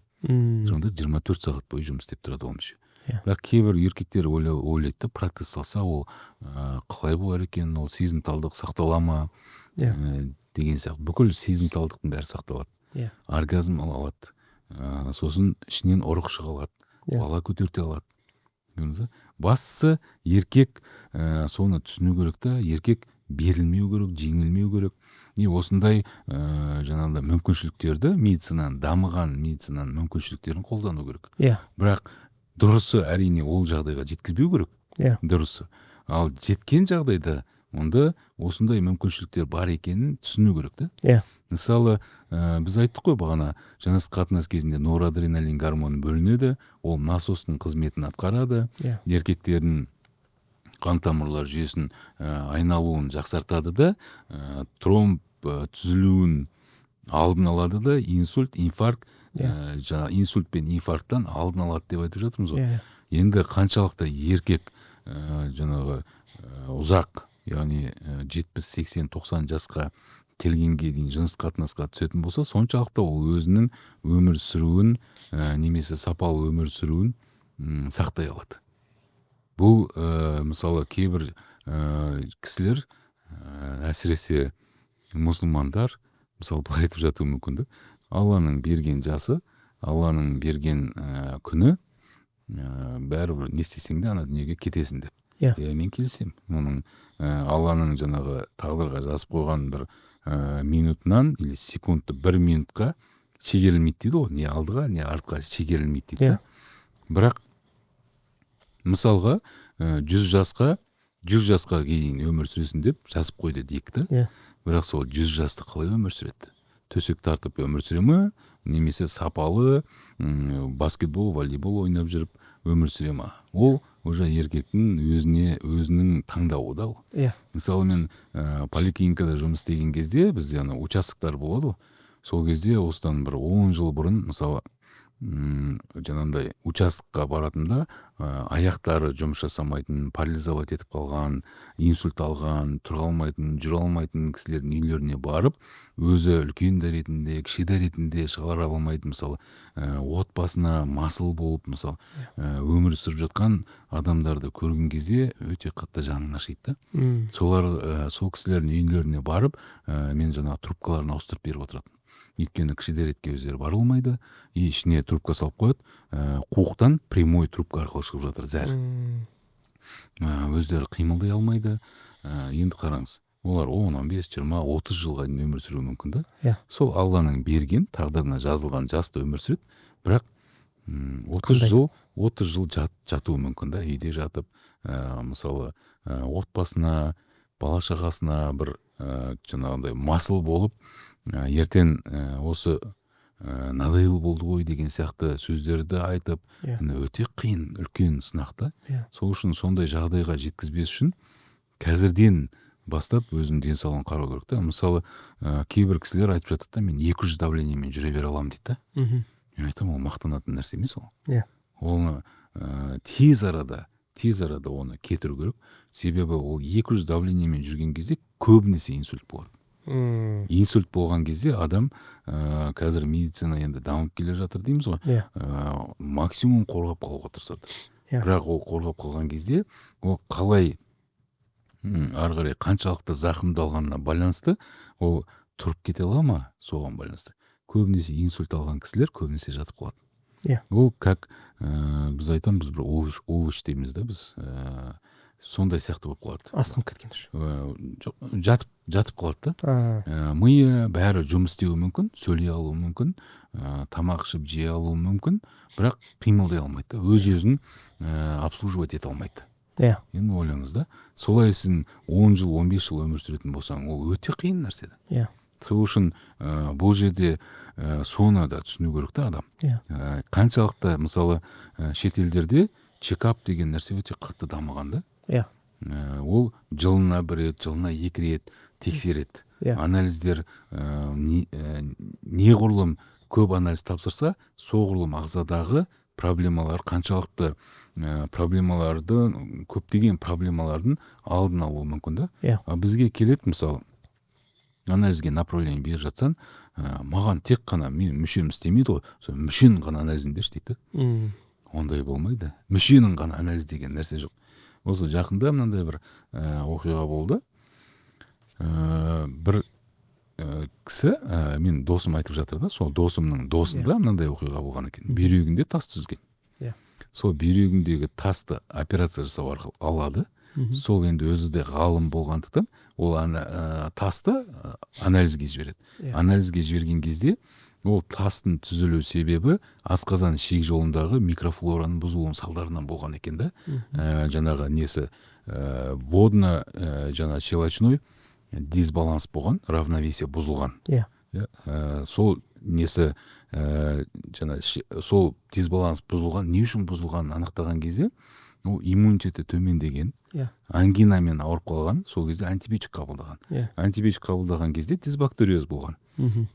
Сонда 24 сағат бойы жұмыс істеп тұрады ол мүше. Бірақ кейбір еркектер ойлайды, протез салса ол қалай болар екен, ол сезімталдық сақтала ма деген сияқты. Бүкіл сезімталдықтың бәрі сақталады. Оргазм алады. Сосын ішінен ұрық шыға алады, бала көтерте алады. Бастысы еркек соны түсіну керек та, еркек берілмеу керек, жеңілмеу керек. Осындай жаңағыда мүмкіншіліктерді, дамыған медицинаның мүмкіншіліктерін қолдану керек. Бірақ дұрысы әрине ол жағдайға жеткізбеу керек. Дұрысы. Ал жеткен жағдайда онда осындай мүмкіншіліктер бар екенін түсіну керек та. Мысалы, біз айттық қой бағана, жыныстық қатынас кезінде норадреналин гормоны бөлінеді, ол насостың қызметін атқарады, еркектердің қан тамырлар жүйесін айналуын жақсартады да, тромб түзілуін алдын алады да, инсульт, инфаркт, инсульт пен инфаркттан алдын алады деп айтып жатырмыз ғой. Енді қаншалықты еркек жаңағы ұзақ, яғни 70-80-90 жасқа келгенге дейін жыныстық қатынасқа түсетін болса, соншалықты ол өзінің өмір сүруін, немесе сапалы өмір сүруін сақтай алады. Бұл мысалы кейбір кісілер, әсіресе мұсылмандар, мысалы былай айтып жатуы мүмкін да, Алланың берген жасы, Алланың берген күні, бәрібір не істесең де ана дүниеге кетесің деп. Мен келісемін. Оның Алланың жаңағы тағдырға жазып қойған бір минутынан или секундты 1 минутқа шегерілмейді дейді ғой. Не алдыға, не артқа шегерілмейді дейді. Бірақ мысалға 100 жасқа дейін өмір сүресің деп жазып қойды дейік та. Бірақ сол 100 жасты қалай өмір сүреді? Төсек тартып өмір сүре ме, немесе сапалы баскетбол, волейбол ойнап жүріп өмір сүре ме? Ол уже еркектің өзінің таңдауы да ол. Мысалы, мен поликлиникада жұмыс істеген кезде бізде участоктар болады ғой. Сол кезде осыдан бір 10 жыл бұрын, мысалы, жаңағындай участокқа баратында аяқтары жұмыс жасамайтын, парализовать етіп қалған, инсульт алған, тұра алмайтын, жүре алмайтын кісілердің үйлеріне барып, өзі үлкен дәретінде, кіші дәретінде шығара алмайтын, мысалы, отбасына масыл болып, мысалы, өмір сүріп жатқан адамдарды көрген кезде өте қатты жаның ашиды да. Сол кісілердің үйлеріне барып, мен жаңағы трубкаларын ауыстырып беріп отыратын. Өйткені кіші дәретке өздері бара алмайды, ішіне трубка салып қояды, қуықтан прямой трубка арқылы шығып жатыр зәр. Өздері қимылдай алмайды. Енді қараңыз, олар 10-15, 20, 30 жылға дейін өмір сүруі мүмкін да. Сол Алланың берген, тағдырына жазылған жасты өмір сүреді, бірақ 30 жыл жатуы мүмкін да, үйде жатып, мысалы, отбасына, бала шағасына бір жаңағындай масыл болып, ертең осы надоел болды ғой деген сияқты сөздерді айтып, өте қиын, үлкен сынақта. Сол үшін сондай жағдайға жеткізбес үшін қазірден бастап өзінің денсаулығын қарау керек та. Мысалы, кейбір кісілер айтып жатады да, мен 200 давлениемен жүре бере аламын дейді да. Мен айтамын, ол мақтанатын нәрсе емес ол. Оны тез арада оны кетіру керек. Себебі ол 200 давлениемен жүрген кезде көбінесе инсульт болады. Инсульт болған кезде адам, қазір медицина енді дамып келе жатыр дейміз ғой, максимум қорғап қалуға тырысады. Бірақ ол қорғап қалған кезде, ол қалай ары қарай қаншалықты зақымдалғанына байланысты, ол тұрып кете ала ма, соған байланысты. Көбінесе инсульт алған кісілер көбінесе жатып қалады. Ол как біз айтамыз, бір овощ дейміз да, біз сондай сияқты болып қалады. Асқынып кеткен үшін. Жатып қалады да. Миы бәрі жұмыс істеуі мүмкін, сөйлей алуы мүмкін, тамақ ішіп жей алуы мүмкін, бірақ қимылдай алмайды да, өз-өзін обслуживать ете алмайды. Енді ойлаңыз да, солай сен 10 жыл, 15 жыл өмір сүретін болсаң, ол өте қиын нәрсе да. Сол үшін бұл жерде соны да түсіну керек та адам. Қаншалықты, мысалы, шетелдерде чекап деген нәрсе өте қатты дамыған да. Ол жылына 1 рет, жылына 2 рет тексереді. Анализдер неғұрлым көп анализ тапсырса, соғұрлым ағзадағы проблемалар, қаншалықты көптеген проблемалардың алдын алуы мүмкін да. Бізге келеді, мысалы, анализге направление беріп жатсаң, маған тек қана мен мүшем істемейді ғой, сол мүшенің ғана анализін берші дейді. Ондай болмайды. Мүшенің ғана анализ деген нәрсе жоқ. Осы жақында мынандай бір оқиға болды. Бір кісі, мен досым айтып жатыр да, сол досымның досында мынандай оқиға болған екен. Бүйрегінде тас түзген. Сол бүйрегіндегі тасты операция жасау арқылы алады. Сол енді өзі де ғалым болғандықтан, ол тасты анализге жібереді. Анализге жіберген кезде, ол тастың түзілу себебі асқазан ішек жолындағы микрофлораның бұзылуының салдарынан болған екен да. Жаңағы несі, водно жана щелочной дисбаланс болған, равновесие бұзылған. Сол несі жана сол дисбаланс бұзылған, не үшін бұзылғанын анықтаған кезде ол иммунитеті төмендеген, ангинамен ауырып қалған, сол кезде антибиотик қабылдаған. Антибиотик қабылдаған кезде дисбактериоз болған.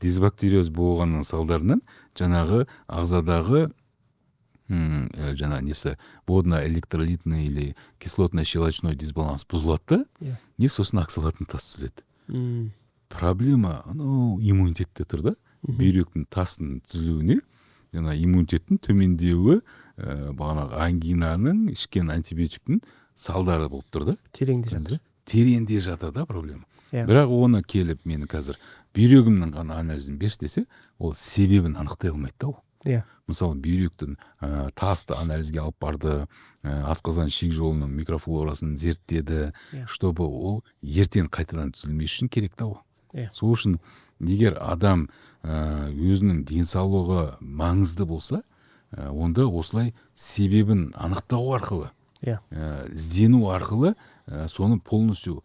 Дисбактериоз болғанның салдарынан жаңағы ағзадағы жаңа несі водно-электролитный или кислотно-щелочной дисбаланс бұзылады, не сосын оксалатын тас түзіледі. Проблема иммунитетте тұр да. Бүйректің тасының түзілуіне, жаңа иммунитеттің төмендеуі бағанағы ангинаның ішкен антибиотиктің салдары болып тұр да. Тереңде жатыр. Тереңде жатыр да проблема. Бірақ оны келіп мені қазір бүйрегімнің ғана анализін берші десе, ол себебін анықтай алмайды да ол. Мысалы, бүйректің тасты анализге алып барды, асқазан ішек жолының микрофлорасын зерттеді, чтобы ол ертең қайтадан түзілмес үшін керек та ол. Сол үшін егер адам өзінің денсаулығы маңызды болса, онда осылай себебін анықтау арқылы, іздену арқылы соны полностью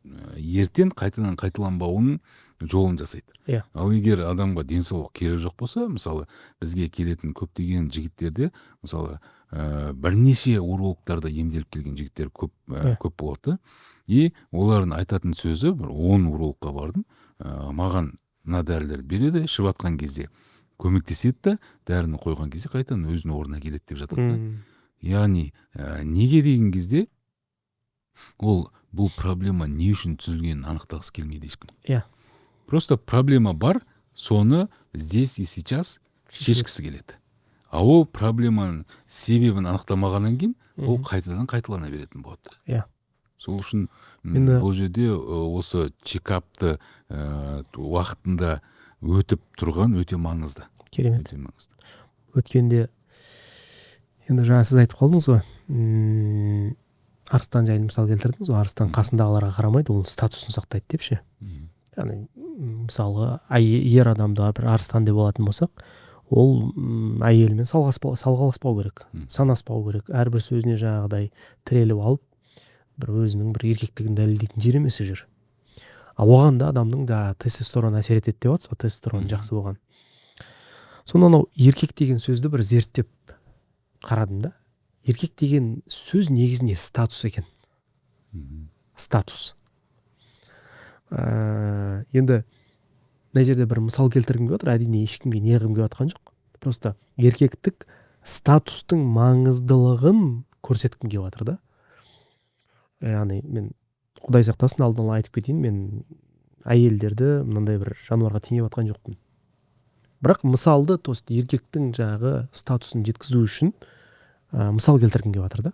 ертең қайтадан қайталанбауының жолын жасайды. Ал егер адамға денсаулық керек жоқ болса, мысалы, бізге келетін көптеген жігіттерде, мысалы, бірнеше урологтарда емделіп келген жігіттер көп болады. И олардың айтатын сөзі, 10 урологқа бардым, маған мына дәрілер береді, ішіп атқан кезде көмектеседі да, дәріні қойған кезде қайтадан өзінің орнына келеді деп жатады. Яғни, неге деген кезде бұл проблема не үшін түзілгенін анықтағысы келмейді ешкім. Просто проблема бар, соны здесь и сейчас шешкісі келеді. А ол проблеманың себебін анықтамағаннан кейін, ол қайтадан қайталана беретін болады. Сол үшін бұл жерде осы чекапты уақытында өтіп тұрған өте маңызды. Керемет. Өткенде, енді жаңа сіз айтып қалдыңыз ғой, арыстан жайын мысал келтірдіңіз, арыстан қасындағыларға қарамайды, ол статусын сақтайды депші. Яғни, мысалы, ер адамда бір арыстан деп алатын болсақ, ол әйелмен салғаласпау керек, санаспау керек, әрбір сөзіне жаңағыдай тіреліп алып, бір өзінің бір еркектігін дәлелдейтін жер емес жер. Оған да адамның да тестостерон әсер етеді деп жатсыз, тестостерон жақсы болған. Сонда анау еркек деген сөзді бір зерттеп қарадым да. Еркек деген сөз негізінде статус екен. Статус. Енді мына жерде бір мысал келтіргім келіп отыр, әрине ешкімге не қылғым келіп жатқан жоқ. Просто еркектік статустың маңыздылығын көрсеткім келіп жатыр да. Яғни мен Құдай сақтасын, алдын ала айтып кетейін, мен әйелдерді мынандай бір жануарға теңеп жатқан жоқпын. Бірақ мысалды тост еркектің жаңағы статусын жеткізу үшін мысал келтіргім келіп жатыр да.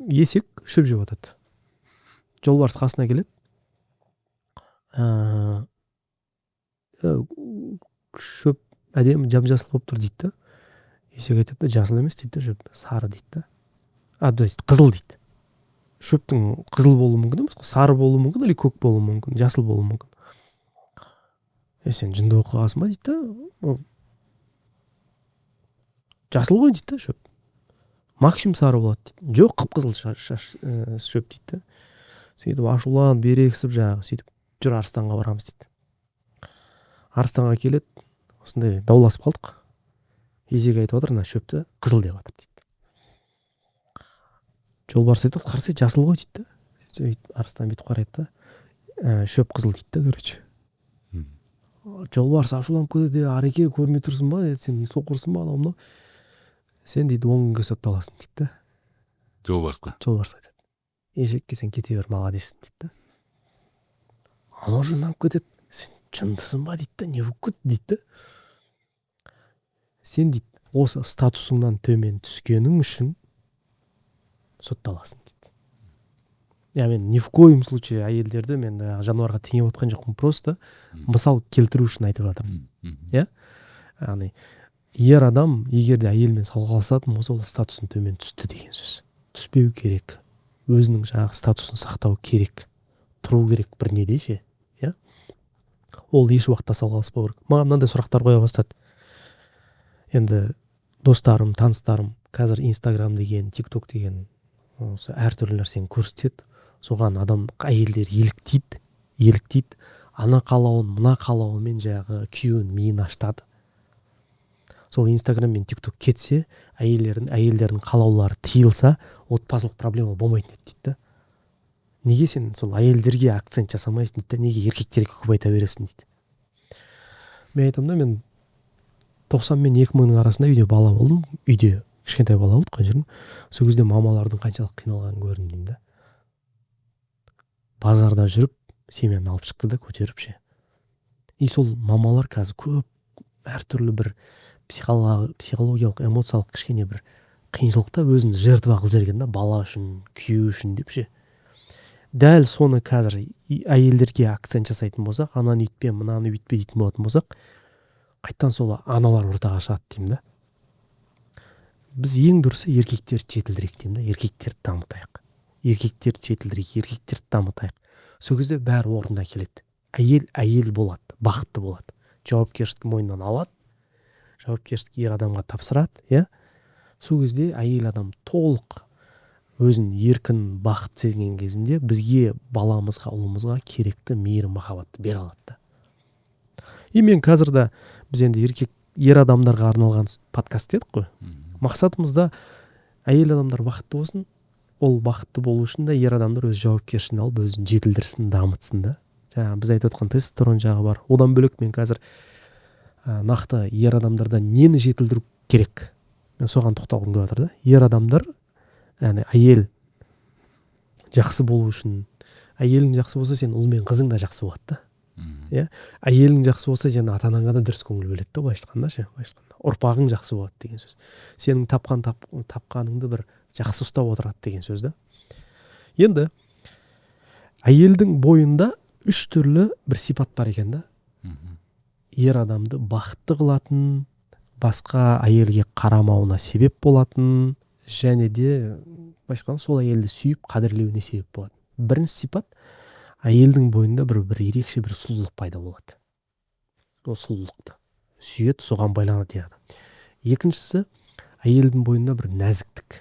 Есек шөп жеп жатады. Жолбарыс қасына келеді. Шөп әдемі жап-жасыл болып тұр дейді да. Есек айтады да, жасыл емес дейді да, шөп сары дейді да. То есть қызыл дейді. Шөптің қызыл болуы мүмкін емес, сары болуы мүмкін, или көк болуы мүмкін, жасыл болуы мүмкін. Сен жынды болып қаласың ба дейді да. Жасыл ғой дейді да шөп. Максимум сары болады дейді. Жоқ, қып-қызыл шөп дейді да. Сөйтіп ашуланып берексіп жағы, сөйтіп жүр арыстанға барамыз дейді. Арыстанға келеді, осындай дауласып қалдық. Есек айтып отыр, мына шөпті қызыл деп жатыр дейді. Жолбарыс айтады, қарсы жасыл ғой дейді да. Арыстан бүйтіп қарайды да, шөп қызыл дейді да, короче. Жолбарыс ашуланып кетеді, ареке көрмей тұрсың ба, сен соқырсың ба, анау. Сен дейді 10 күнге сотталасың дейді да. Жолбарысқа. Жолбарыс айтады. Ешекке сен кете бер, молодецсің дейді да. Анау жынданып кетеді, сен жындысың ба дейді да, не болып кетті дейді да. Сен дейді, осы статусыңнан төмен түскенің үшін сотталасың дейді. Мен ни в коем случае әйелдерді мен жануарға теңеп отқан жоқпын, просто мысал келтіру үшін айтып жатырмын. Яғни ер адам егер де әйелмен салғыласатын болса, ол статусын төмен түсті деген сөз. Түспеу керек. Өзінің жаңағы статусын сақтау керек. Тұру керек бір неде ше. Ол еш уақытта салғыласпау керек. Маған мынандай сұрақтар қоя бастады. Енді достарым, таныстарым қазір Инстаграм деген, ТикТок деген осы әртүрлі нәрсені көрсетеді, соған адам әйелдер еліктейді, ана қалауын мына қалауымен жаңағы күйеуін миын аштады. Сол Инстаграм мен ТикТок кетсе, әйелдердің қалаулары тиылса, отбасылық проблема болмайтын еді дейді. Неге сен сол әйелдерге акцент жасамайсың дейді, неге еркектерге көп айта бересің дейді. Мен айтамын да, мен 90 мен 2000-ның арасында үйде бала болдым, үйде кішкентай бала болды қой жүрмін. Сол кезде мамалардың қаншалық қиналғанын көрдім деймін да. Базарда жүріп, семьяны алып шықты да көтеріп ше. И сол мамалар қазір көп әртүрлі бір психологиялық, эмоциялық кішкене бір қиыншылықта өзін жертва қылып жіберген да, бала үшін, күйеу үшін деп ше. Дәл соны қазір әйелдерге акцент жасайтын болсақ, ананы үйтпе, мынаны үйтпе дейтін болатын болсақ, қайттан сол аналар ортаға шығады деймін да. Біз ең дұрысы еркектерді жетілдірейік деймін да, еркектерді дамытайық. Еркектерді дамытайық. Сол кезде бәрі орнына келеді. Әйел болады, бақытты болады. Жауапкершілікті мойнынан алады, жауапкершілікті ер адамға тапсырады, иә. Сол кезде әйел адам толық өзін еркін, бақыт сезген кезінде бізге, баламызға, ұлымызға керекті мейірім, махаббатты бере алады. И мен қазір да біз енді ер адамдарға арналған подкаст дедік қой. Мақсатымызда әйел адамдар бақытты болсын, ол бақытты болу үшін де ер адамдар өз жауапкершілігін алып, өзін жетілдірсін, дамытсын да. Жаңа біз айтып отқан тестостерон жағы бар. Одан бөлек мен қазір нақты ер адамдарда нені жетілдіру керек? Мен соған тоқталғым келіп жатыр да. Ер адамдар, яғни әйел жақсы болу үшін, әйелің жақсы болса, сен ұл мен қызың да жақсы болады да. Иә, әйелің жақсы болса, сен ата-анаңа да дұрыс көңіл бөледі да, былайша айтқанда ше, ұрпағың жақсы болады деген сөз. Сенің тапқаныңды бір жақсы ұстап отырады деген сөз да. Енді әйелдің бойында 3 түрлі бір сипат бар екен да. Ер адамды бақытты қылатын, басқа әйелге қарамауына себеп болатын, және де былайша сол әйелді сүйіп қадірлеуіне себеп болады. Бірінші сипат, әйелдің бойында бір ерекше бір сұлулық пайда болады. Ол сұлулықты сүйеді, соған байланады ер адам. Екіншісі, әйелдің бойында бір нәзіктік.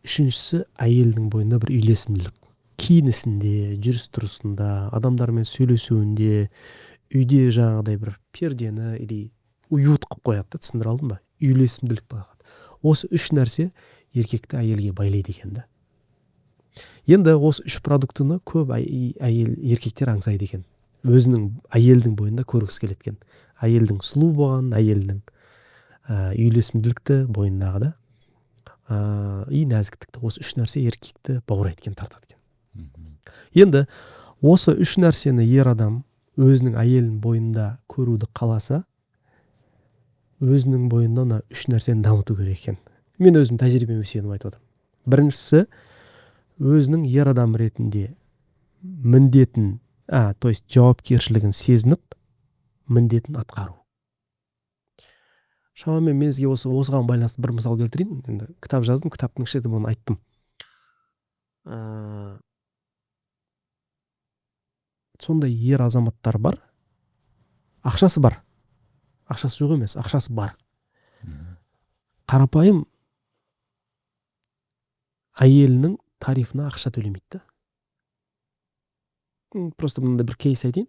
Үшіншісі, әйелдің бойында бір үйлесімділік. Киінісінде, жүріс-тұрысында, адамдармен сөйлесуінде, үйде жаңағыдай бір пердені или уют қылып қояды, түсіндіре алдым ба? Үйлесімділік болады. Осы 3 нәрсе еркекті әйелге байлайды екен да. Енді осы 3 продуктыны көп еркектер аңсайды екен. Өзінің әйелдің бойында көргісі келеді екен. Әйелдің сұлу болған, әйелдің үйлесімділікті бойындағы да, и нәзіктікті. Осы 3 нәрсе еркекті баурайды екен, тартады екен. Енді осы 3 нәрсені ер адам өзінің әйелінің бойында көруді қаласа, өзінің бойында 3 нәрсені дамыту керек екен. Мен өзім тәжірибеме сеніп айтып отырмын. Біріншісі, өзінің ер адам ретінде міндетін, то есть жауапкершілігін сезініп, міндетін атқару. Шамамен мен сізге осыған байланысты бір мысал келтірейін. Енді кітап жаздым, кітаптың ішінде оны айттым. Сондай ер азаматтар бар. Ақшасы бар. Ақшасы жоқ емес, ақшасы бар. Қарапайым әйелінің тарифына ақша төлемейді. Просто мында бір кейс айтайын.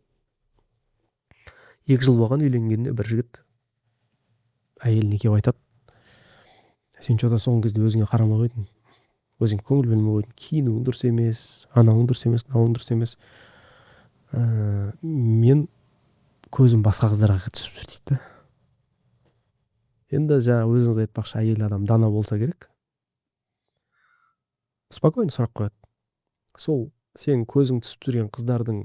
2 жыл болған үйленгенде бір жігіт әйеліне келіп айтады: сен что-то соңғы кезде өзіңе қарамай қойдың, өзіңе көңіл бөлмей қойдың, киінуің дұрыс емес, анауың дұрыс емес, мынауың дұрыс емес. Мен көзім басқа қыздарға түсіп жүр дейді. Енді жаңа өзіңіз айтпақшы, әйел адам дана болса керек. Спокойно сұрақ қояды. Сол сен көзің түсіп жүрген қыздардың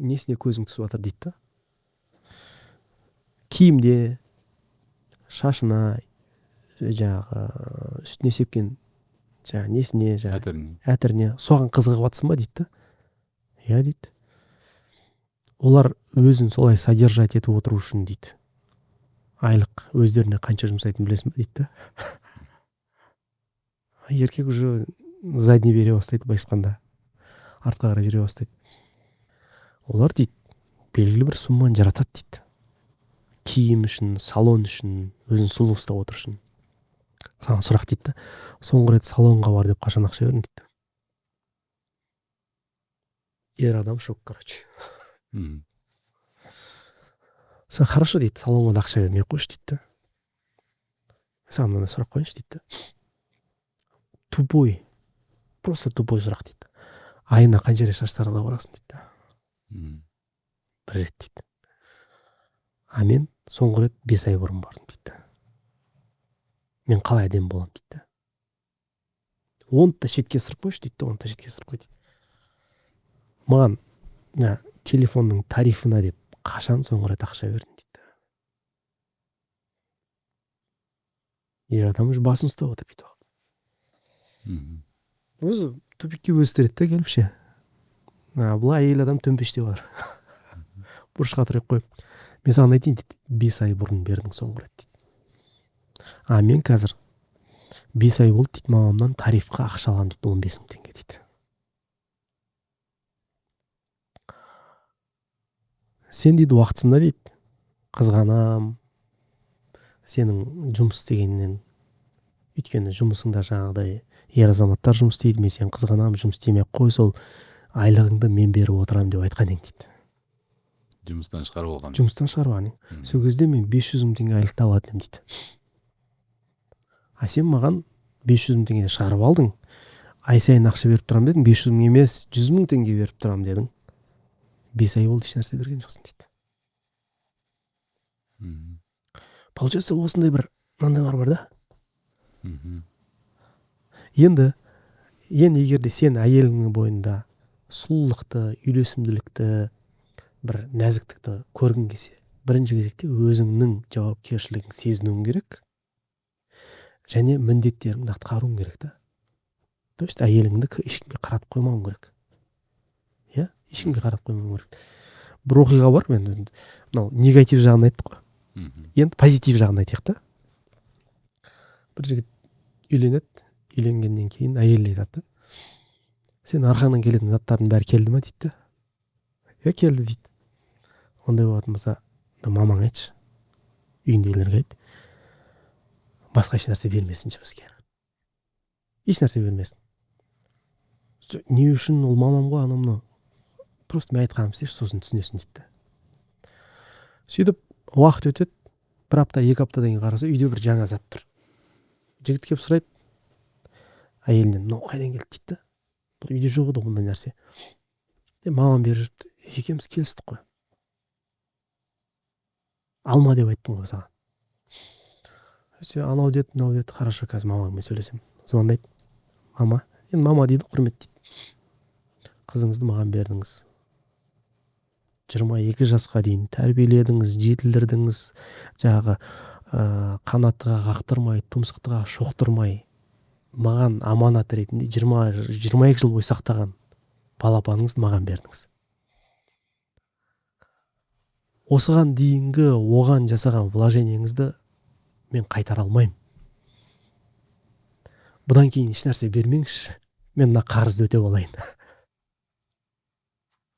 несіне көзің түсіп жатыр дейді да. Киімде, шашына, жаңағы үстіне сепкен жаңағы несіне, әтіріне, соған қызығып жатсың ба дейді да. Иә дейді. Олар өзін солай содержать етіп отыру үшін дейді, айлық өздеріне қанша жұмсайтын білесің ба дейді да. Еркек уже задний бере бастайды, байшқанда артқа қарай жүре бастайды. Олар дейді, белгілі бір сумманы жаратады дейді. Киім үшін, салон үшін, өзін сұлу ұстап отыр үшін. Саған сұрақ дейді, соңғы рет салонға бар деп қашан ақша бердің дейді. Ер адам шок, короче. Сен хорошо дейді, салонға да ақша бермей қойшы дейді. Саған мынандай сұрақ қойыншы дейді. Тупой, просто тупой сұрақ дейді. Айына қанша рет шаш тарала барасың дейді. Бір рет дейді. А мен соңғы рет 5 ай бұрын бардым дейді. Мен қалай әдемі боламын дейді. Оны да шетке ысырып қойшы дейді. Оны да шетке ысырып қой дейді. Маған телефонның тарифына деп қашан соңғы рет ақша бердің дейді. Ер адам уже басын ұстап отыр бүйтіп. Өзі тупикке өзі тіреді да келіп ше. Бұл әйел адам төмпештеп отыр. Бұрышқа тіреп қойып. Мен саған айтайын дейді, 5 ай бұрын бердің соңғы рет дейді. А мен қазір 5 ай болды дейді, мамамнан тарифқа ақша аламын дейді, 15 000 теңге дейді. Сен дейді уақытысында дейді, қызғанам, сенің жұмыс істегеннен, өйткені жұмысыңда жаңағыдай ер азаматтар жұмыс істейді, мен сен қызғанам, жұмыс істемей қой, сол айлығыңды мен беріп отырамын деп айтқан ең дейді. Жұмыстан шығарып алған. Жұмыстан шығарған ең. Сол кезде мен 500 000 теңге айлық табатын едім дейді. А сен маған 500 000 теңге шығарып алдың, ай сайын ақша беріп тұрам дедің, 500 000 емес 100 000 теңге беріп тұрам дедің. 5 ай болды, еш нәрсе берген жоқсың дейді. Получается, осындай бір мынандайлар бар да. Енді егерде сен әйеліңнің бойында сұлулықты, үйлесімділікті, бір нәзіктікті көргің келсе, бірінші кезекте өзіңнің жауапкершілігін сезінуің керек, және міндеттеріңді атқаруың керек та. То есть әйеліңді ешкімге қаратып қоймауың керек. Иә, ешкімге қаратып қоймауың керек. Бір оқиға бар, мен мынау негатив жағын айттық қой. Енді позитив жағын айтайық та. Бір жігіт үйленеді, үйленгеннен кейін әйеліне айтады. Сен арқаңнан келетін заттардың бәрі келді ма дейді. Иә, келді дейді. Ондай болатын болса, мамаң айтшы, үйіндегілерге айт, басқа еш нәрсе бермесінші бізге. Еш нәрсе бермесін. Не үшін ол мамам ғой, анамны просто мен айтқаным істеші, сосын түсінесің дейді. Сөйтіп уақыт өтеді, бір апта, 2 аптадан кейін қараса, үйде бір жаңа зат тұр. Жігіт келіп сұрайды, әйелінен, мынау қайдан келді дейді. Бұл үйде жоқ еді ондай нәрсе. Мамам беріп жүрді, екеуміз келістік қой. Алма деп айттым ғой саған. Анау деді, мынау деді, хорошо, қазір мамаммен сөйлесем. Звондайды. Мама, енді мама дейді, құрмет дейді. Қызыңызды маған бердіңіз. 22 жасқа дейін тәрбиеледіңіз, жетілдірдіңіз, жағы қанаттыға қақтырмай, тұмсықтыға шоқтырмай, маған аманат ретінде 22 жыл бой сақтаған балапаныңызды маған бердіңіз. Осыған дейінгі оған жасаған вложениеңізді мен қайтара алмаймын. Бұдан кейін еш нәрсе бермеңізші, мен мына қарызды өтеп алайын.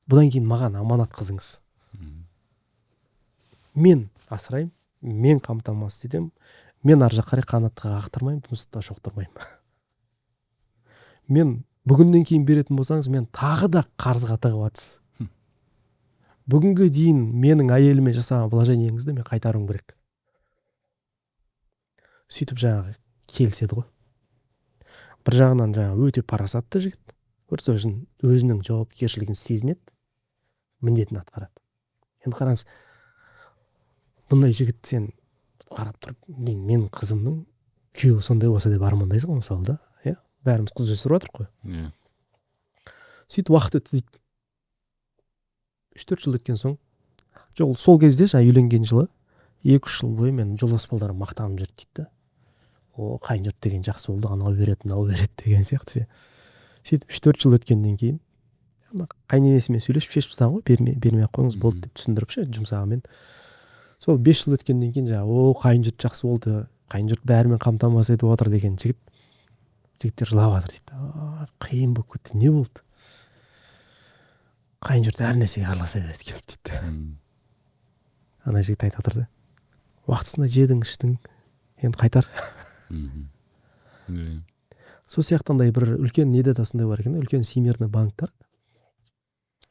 Бұдан кейін маған аманат қызыңыз. Мен асыраймын, мен қамтамасыз етемін, мен ар жаққа қарай қанаттыға қақтырмаймын, тұмсықтыға шоқтырмаймын. Мен бүгіннен кейін беретін болсаңыз, мен тағы да қарызға тығып жатсыз. Бүгінгі дейін менің әйеліме жасаған вложениеңізді мен қайтаруым керек. Сөйтіп жаңағы келіседі ғой. Бір жағынан жаңағы өте парасатты жігіт, өзінің жауапкершілігін сезінеді, міндетін атқарады. Енді қараңыз, бұндай жігіт сен қарап тұрып, мен қызымның күйеуі сондай болса деп армандайсың ғой мысалы да, иә? Бәріміз қыз өсіріп жатыр қой. Сөйтіп уақыт өтті дейді. 3-4 жыл өткен соң, сол кезде үйленген жылы 2-3 жыл бойы мен жолдас балдарым мақтанып жүрді дейді. О, қайын жұрт деген жақсы болды, анау береді, мынау береді деген сияқты. Сөйтіп 3-4 жыл өткеннен кейін қайненесімен сөйлесіп шешіп тастаған ғой, бермей ақ қойыңыз болды деп түсіндіріп жұмсағанмен. Сол 5 жыл өткеннен кейін о, қайын жұрт жақсы болды, қайын жұрт бәрімен қамтамасыз етіп отыр деген жігіттер жылап жатыр дейді. Қиын болып кетті, не болды? Қайын жұрт әр нәрсеге араласа береді келіп дейді. Ана жігіт айтып жатыр да, уақытысында жедің, іштің, енді қайтар. Сол сияқтандай бір үлкен неде да сондай бар екен, үлкен всемирный банктар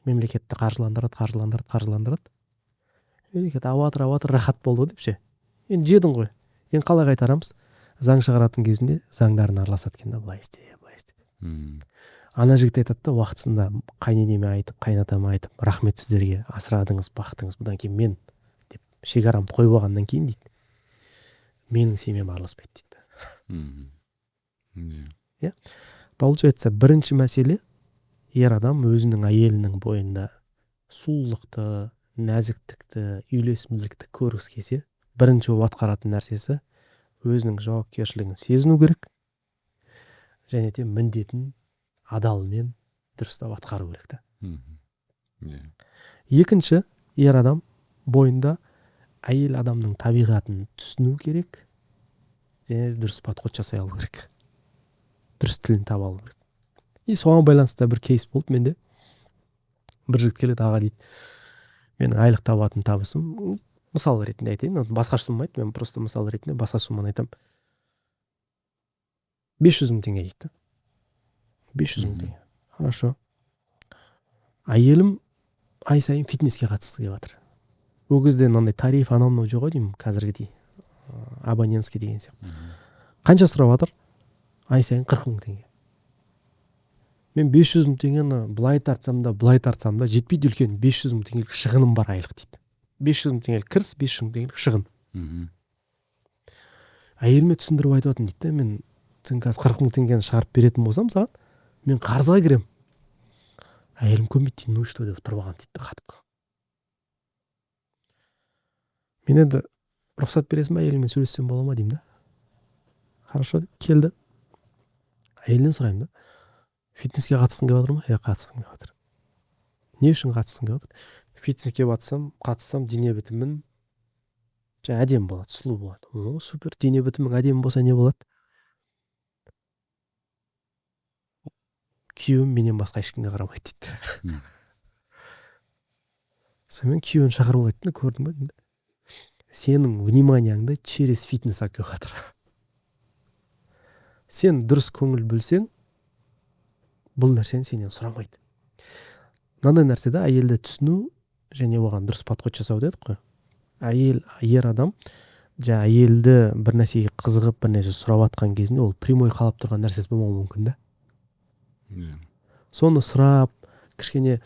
мемлекетті қаржыландырады. Мемлекет аватыр рахат болды деп ше. Енді жедің ғой. Енді қалай қайтарамыз? Заң шығаратын кезінде заңдарын араласады екен да, былай істе. Ана жігіт айтады да, уақытысында қайненеме айтып, қайнатама айтып, рахмет сіздерге, асырадыңыз, бақтыңыз, бұдан кейін мен деп шекарамды қойып алғаннан кейін дейді, менің семьям араласпайды дейді. Получается, бірінші мәселе, ер адам өзінің әйелінің бойында сұлулықты, нәзіктікті, үйлесімділікті көргісі келсе, бірінші болып атқаратын нәрсесі өзінің жауапкершілігін сезіну керек, және де міндетін адалмен дұрыстап атқару керек та. Екінші, ер адам бойында әйел адамның табиғатын түсіну керек, және дұрыс подход жасай алу керек. Дұрыс тілін таба алу керек. И соған байланысты бір кейс болды менде. Бір жігіт келеді, аға дейді, менің айлық табатын табысым, мысал ретінде айтайын, басқа сумма айт, мен просто мысал ретінде басқа сумманы айтам. 500 мың теңге дейді. 500 мың теңге. Хорошо. Әйелім ай сайын фитнеске қатысты деп жатыр. Ол кезде мынандай тариф анау жоқ ау деймін, қазіргідей. Абонентский деген сияқты. Қанша сұрап жатыр? Ай сайын 40 мың теңге. Мен 500 мың теңгені былай тартсам да жетпейді, үлкен 500 мың теңгелік шығыным бар айлық дейді. 500 мың теңгелік кіріс, 500 мың теңгелік шығын. Әйеліме түсіндіріп айтып дейді, мен сен қазір 40 мың теңгені шығарып беретін болсам саған, мен қарызға кірем. Әйелім көнбейді дейді, ну что деп тұрып алған дейді, қатып. Мен енді рұқсат бересің ба, әйеліммен сөйлессем бола ма деймін да. Хорошо деп келді. Әйелден сұраймын да. Фитнеске қатысқың келіп жатыр ма? Қатысқым келіп жатыр. Не үшін қатысқың келіп жатыр? Фитнеске қатыссам, дене бітімім әдемі болады, сұлу болады. О, супер, дене бітімің әдемі болса не болады? Күйеуім менен басқа ешкімге қарамайды дейді. Сонымен күйеуін шақырып алады, көрдің ба дейді. Сенің вниманияңды через фитнес алып келіп жатыр. Сен дұрыс көңіл бөлсең, бұл нәрсені сенен сұрамайды. Мынандай нәрседе әйелді түсіну және оған дұрыс подход жасау дедік қой. Ер адам әйелді бір нәрсеге қызығып, бір нәрсе сұрап атқан кезінде ол прямой қалап тұрған нәрсесі болмауы мүмкін да. Соны сұрап, кішкене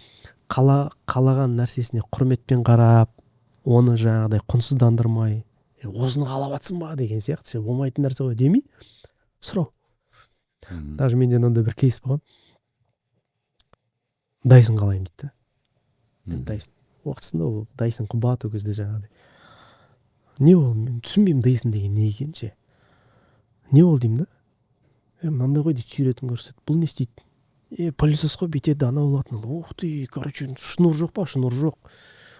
қалаған нәрсесіне құрметпен қарап, оны жаңағыдай құнсыздандырмай, осыны қалап атсың ба деген сияқты болмайтын нәрсе ғой демей, сұрау. Даже менде мынандай бір кейс болған. Дайсын қалаймын дейді. Дайсын. Уақытысында ол Дайсын қымбат, ол кезде жаңағыдай. Не ол, мен түсінбеймін Дайсын деген не екен ше. Не ол деймін да? Мынандай ғой дейді, сүйретін көрсет. Бұл не істейді? Пылесос қой, бүйтеді, ана болатын. Ух ты, короче, шнур жоқ па? Шнур жоқ.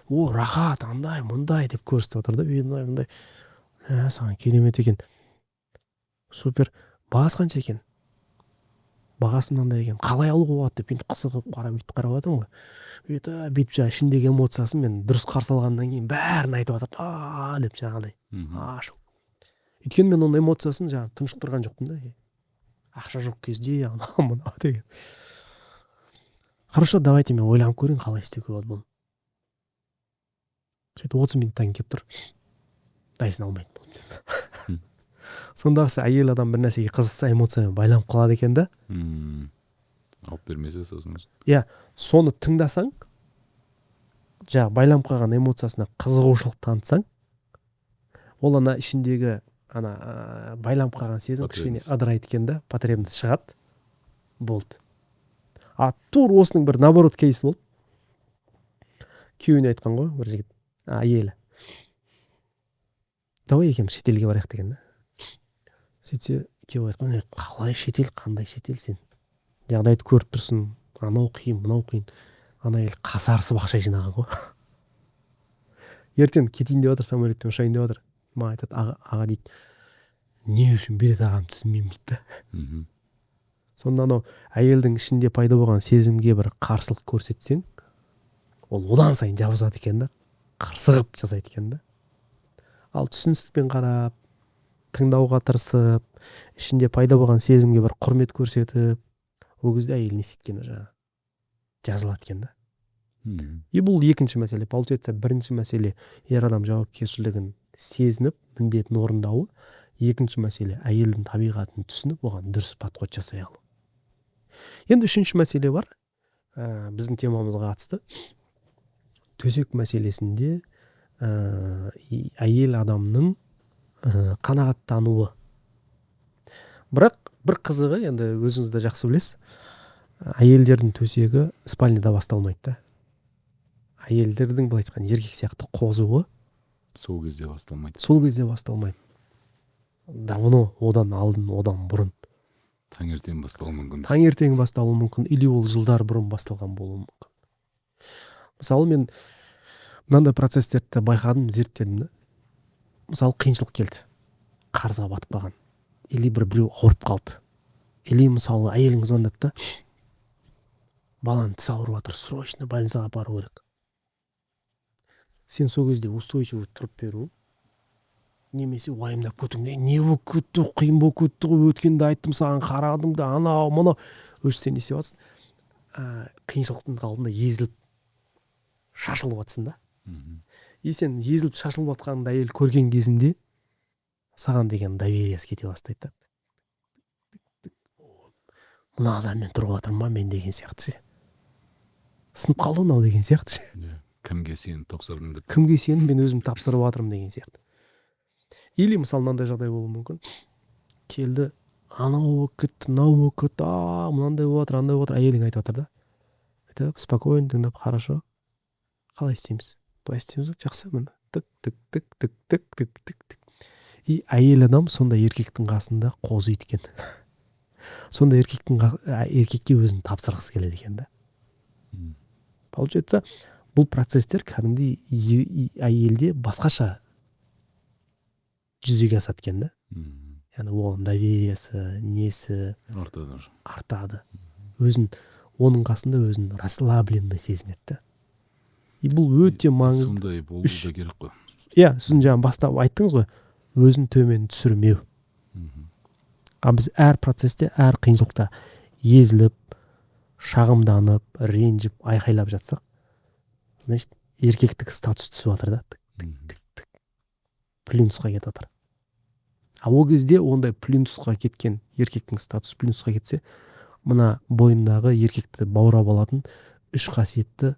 О, рахат, андай, мындай деп көрсетіп отыр да, мындай. Саған керемет екен. Супер. Бағасы қанша екен? Бағасы мынандай екен. Қалай алуға болады деп қызығып қарап жатырмын ғой. Бүйтіп ішіндегі эмоциясын мен дұрыс қарсы алғаннан кейін бәрін айтып жатыр. Деп жаңағыдай. Ашыл. Өйткені мен оның эмоциясын тұншықтырған жоқпын да. Ақша жоқ кезде, мына деген. Хорошо, давайте мен ойланып көрейін, қалай істеуге болады бұны. 30 минуттан келіп тұр. Дайсын алмайды болды. Сондағысы әйел адам бір нәрсеге қызықса эмоциямен байланып қалады екен да. Алып бермесе сосын. Соны тыңдасаң, байланып қалған эмоциясына қызығушылық танытсаң, ол ана ішіндегі байланып қалған сезім кішкене ыдырайды екен да, потребность шығады. Болды. Тур осының бір наоборот кейсі болды. Күйеуіне айтқан ғой, бір жігіт, әйелі. Давай екеуміз шетелге барайық деген да. Сөйтсе, күйеуі айтқан, қалай шетел, қандай шетел сен? Жағдайды көріп тұрсың, анау қиын, мынау қиын. Ана әйел қасарысып ақша жинаған ғой. Ертең кетейін деп отыр, самолеттен ұшайын деп отыр. Маған айтады, аға дейді, не үшін береді ағам түсінмеймін дейді. Сонда анау әйелдің ішінде пайда болған сезімге бір қарсылық көрсетсең, ол одан сайын жабысады екен да, қырсығып жасайды екен да. Ал түсіністікпен қарап, тыңдауға тырысып, ішінде пайда болған сезімге бір құрмет көрсетіп, ол кезде әйел не істейді жаңағы жазылады екен да. И бұл екінші мәселе. Получается, бірінші мәселе ер адам жауапкершілігін сезініп, міндетін орындауы. Екінші мәселе әйелдің табиғатын түсініп, оған дұрыс подход жасай алу. Енді үшінші мәселе бар. Біздің темамызға қатысты. Төсек мәселесінде әйел адамның қанағаттануы. Бірақ бір қызығы, енді өзіңіз де жақсы білесіз, әйелдердің төсегі спальняда басталмайды да. Әйелдердің былай айтқан еркек сияқты қозуы сол кезде басталмайды. Сол кезде басталмайды. Давно, одан алдын, одан бұрын. Таңертең басталуы мүмкін. Таңертең басталуы мүмкін, или ол жылдар бұрын басталған болуы мүмкін. Мысалы, мен мынандай процесстерді байқадым, зерттедім да. Мысалы, қиыншылық келді. Қарызға батып қалған. Или біреу ауырып қалды. Или мысалы, әйеліңіз звондады да, баланы тіс ауырып жатыр, срочно больницаға бару керек. Сен сол кезде устойчивый тұрып беру, немесе уайымдап кету, не болып кетті, қиын болып кетті ғой, өткенде айттым саған, қарадым да, анау мынау, өз сен не істеп жатсың, қиыншылықтың алдында езіліп шашылып жатсың да. И сен езіліп шашылып жатқаныңды әйел көрген кезінде саған деген довериясы кете бастайды да. Мына адаммен тұрып жатырмын мен деген сияқты. Сынып қалды мынау деген сияқты. Кімге сеніп тапсырдың деп. Кімге сеніп мен өзім тапсырып жатырмын деген сияқты. Или мысалы мынандай жағдай болуы мүмкін. Келді, анау болып кетті, мынау болып кетті, мынандай болып жатыр, андай болып жатыр, әйелің айтып жатыр да. Айтып, спокойно тыңдап, хорошо. Қалай істейміз? Былай істейміз, жақсы, міне. Тік. И әйел адам сонда еркектің қасында қозы екен. Сонда еркекке өзін тапсырғысы келеді екен да. Получается, бұл процесстер кәдімгідей әйелде басқаша жүзеге асады екен да. Яғни оған довериясы, несі артады. Өзін, оның қасында өзін расслабленный сезінеді да. И бұл өте маңызды. Сондай болу да керек қой. Иә, сіздің жаңа бастап айттыңыз ғой, өзін төмен түсірмеу. Біз әр процесте, әр қиыншылықта езіліп, шағымданып, ренжіп, айқайлап жатсақ, значит, еркектік статус түсіп жатыр да. Плюнусқа кетіп жатыр. Ол кезде ондай плюнусқа кеткен еркектің статус плюнусқа кетсе, мына бойындағы еркекті баурап алатын үш қасиетті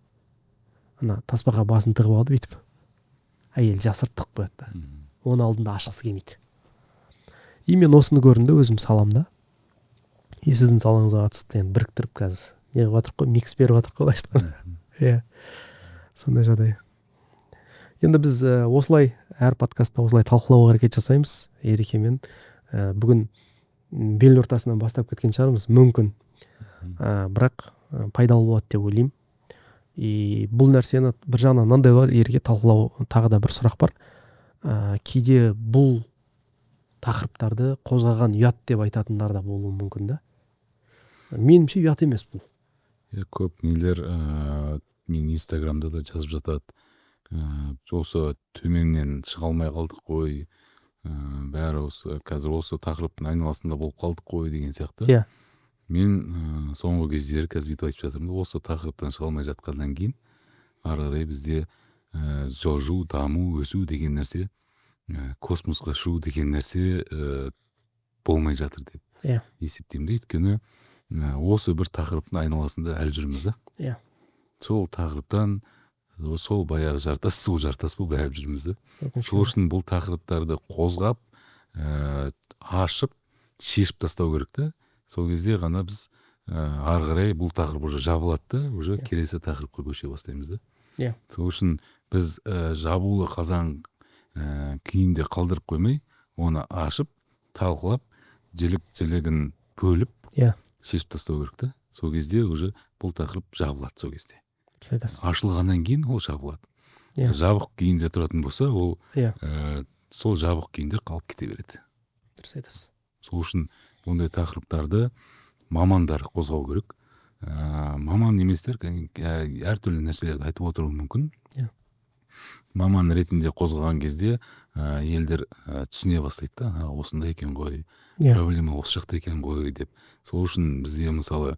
таспаға басын тығып алды бүйтіп. Әйел жасырып қояды да. Оның алдында ашқысы келмейді. И мен осыны көрдім, өзім саламда. И сіздің салаңызға қатысты біріктіріп қазір не қылып жатырық қой, микс беріп жатырық қой лайштан. Иә. Сондай жағдай. Енді біз осылай әр подкастта осылай талқылауға әрекет жасаймыз Ерекемен. Бүгін бел ортасынан бастап кеткен шығармыз, мүмкін. Бірақ пайдалы болады деп ойлаймын. И бұл нәрсені бір жағынан мынандай бар, Ереке талқылау тағы да бір сұрақ бар. Кейде бұл тақырыптарды қозғаған ұят деп айтатындар да болуы мүмкін да. Меніңше ұят емес бұл. Көп нелер мен Инстаграмда да жазып жатады. Осы төменнен шыға алмай қалдық қой, бәрі осы қазір осы тақырыптың айналасында болып қалдық қой деген сияқты. Иә. Мен соңғы кездері қазір бүйтіп айтып жатырмын, осы тақырыптан шыға алмай жатқаннан кейін ары қарай бізде жылжу, даму, өсу деген нәрсе, космосқа ұшу деген нәрсе болмай жатыр деп есептеймін. Өйткені осы бір тақырыптың айналасында әлі жүрміз да. Иә. Сол тақырыптан сол баяғы жартас, сол жартас болып бәріп жүрміз да. Сол үшін бұл тақырыптарды қозғап, ашып, шешіп тастау керек та. Сол кезде ғана біз ары қарай бұл тақырып уже жабылады да, уже келесі тақырыпқа көше бастаймыз да. Иә. Сол үшін біз жабулы қазан күйінде қалдырып қоймай, оны ашып, талқылап, жілігін бөліп, шешіп тастау керек та. Сол кезде уже бұл тақырып жабылады сол кезде. Ашылғаннан кейін ол жабылады. Жабық күйінде тұратын болса, ол сол жабық күйінде қалып кете береді. Сол үшін ондай тақырыптарды мамандар қозғау керек. Маман еместер әртүрлі нәрселерді айтып отыруы мүмкін. маман ретінде қозғаған кезде елдер түсіне бастайды да, осындай екен ғой, проблема осы жақта екен ғой деп. Сол үшін бізде мысалы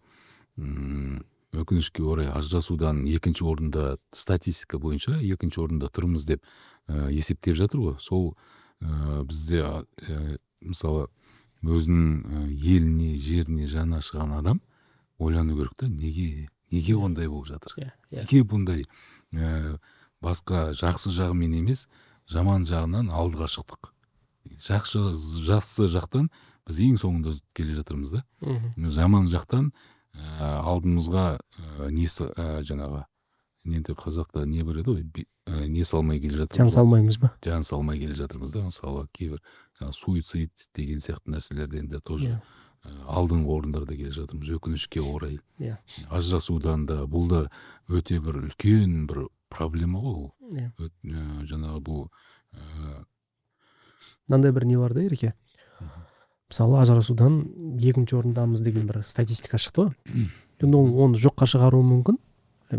өкінішке орай ажырасудан екінші орында, статистика бойынша екінші орында тұрмыз деп есептеп жатыр ғой. Сол бізде мысалы өзінің еліне, жеріне жаны ашыған адам ойлану керек та, неге ондай болып жатыр, неге бұндай басқа жақсы жағымен емес, жаман жағынан алдыға шықтық. Жақсы жақтан біз ең соңында келе жатырмыз да. Жаман жақтан алдымызға несі жаңағы, енді қазақта не бар еді ғой, не салмай келе жатырмыз. Жан салмаймыз ба? Жан салмай келе жатырмыз да. Мысалы кейбір суицид деген сияқты нәрселерде енді тоже алдыңғы орындарда келе жатырмыз, өкінішке орай. Ажырасудан да бұл да өте бір үлкен бір проблема ғой ол. Жаңағы бұл мынандай бір не бар да, Ереке. Мысалы ажырасудан екінші орындамыз деген бір статистика шықты ғой. Оны жоққа шығаруы мүмкін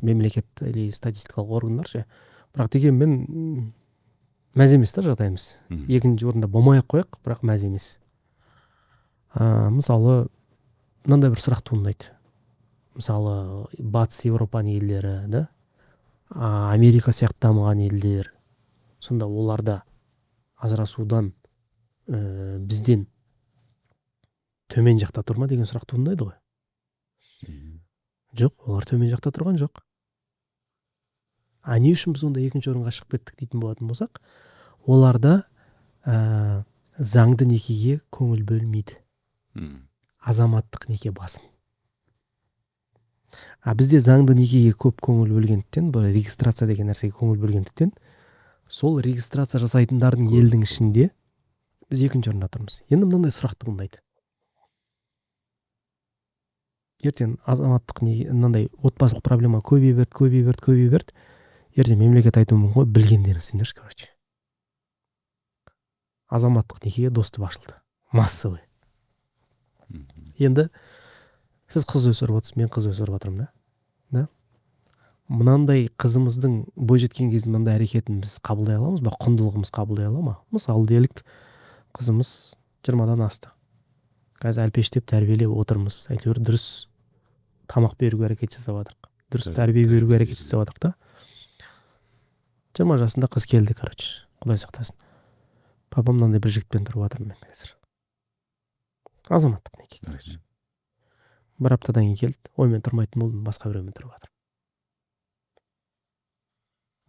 мемлекет или статистикалық органдар ше. Бірақ дегенмен мәз емес та жағдайымыз. Екінші орында болмай-ақ қояйық, бірақ мәз емес. Мысалы мынандай бір сұрақ туындайды. Мысалы батыс Европаның елдері, да? Америка сияқты дамыған елдер, сонда оларда ажырасудан бізден төмен жақта тұр ма деген сұрақ туындайды ғой. Жоқ, олар төмен жақта тұрған жоқ. Не үшін біз онда екінші орынға шығып кеттік дейтін болатын болсақ, оларда заңды некеге көңіл бөлмейді. Азаматтық неке басым. Бізде заңды некеге көп көңіл бөлгендіктен, бұл регистрация деген нәрсеге көңіл бөлгендіктен, сол регистрация жасайтындардың елдің ішінде біз екінші орында тұрмыз. Енді мынандай сұрақ туындайды. Ертең азаматтық неге, мынандай отбасылық проблема көбейе берді. Ертең мемлекет айтуы мүмкін ғой, білгендерің сендерші, короче. Азаматтық некеге доступ ашылды. Массовый. Енді сіз қыз өсіріп отырсыз, мен қыз өсіріп отырмын, да? Мынандай қызымыздың бойжеткен кезде мынандай әрекетін біз қабылдай аламыз ба? Құндылығымыз қабылдай ала ма? Мысалы делік, қызымыз 20-дан асты. Қазір әлпештеп тәрбиелеп отырмыз. Әйтеуір дұрыс тамақ беруге әрекет жасап жатырмыз. Дұрыс тәрбие беруге әрекет жасап жатырмыз да. 20 жасында қыз келді, короче. Құдай сақтасын. Папам мынандай бір жігітпен тұрып жатырмын мен қазір. Азаматтық неке. Бір аптадан кейін келді. Оймен тұрмайтын болдым, басқа біреумен тұрып жатырмын.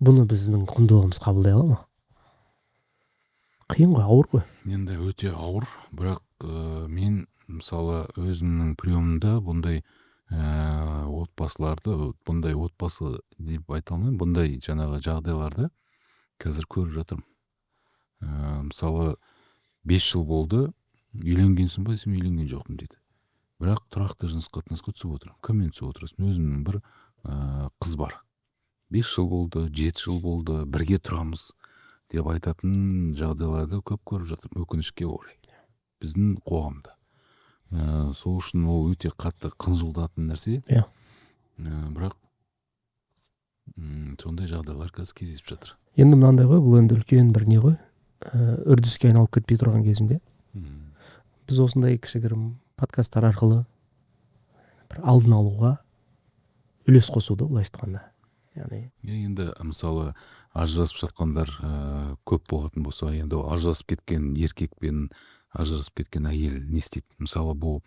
Бұны біздің құндылығымыз қабылдай ала ма? Қиын ғой, ауыр ғой. Енді өте ауыр, бірақ мен мысалы өзімнің приемымда бұндай отбасыларды, бұндай отбасы деп айта алмаймын, бұндай жаңағы жағдайларды қазір көріп жатырмын. Мысалы 5 жыл болды, үйленгенсің ба десем, үйленген жоқпын дейді. Бірақ тұрақты жыныс қатынасқа түсіп отырмын. Кіммен түсіп отырасың? Өзімнің бір қыз бар. 5 жыл болды, 7 жыл болды, бірге тұрамыз деп айтатын жағдайларды көп көріп жатырмын, өкінішке орай. Біздің қоғамда. Сол үшін ол өте қатты қынжылтатын нәрсе. Бірақ сондай жағдайлар қазір кездесіп жатыр. Енді мынандай ғой, бұл енді үлкен бір не ғой, үрдіске айналып кетпей тұрған кезінде. Біз осындай кішігірім подкасттар арқылы бір алдын алуға үлес қосуды, былайша айтқанда. Енді мысалы ажырасып жатқандар көп болатын болса, енді ажырасып кеткен еркекпен ажырасып кеткен әйел не істейді? Мысалы бұл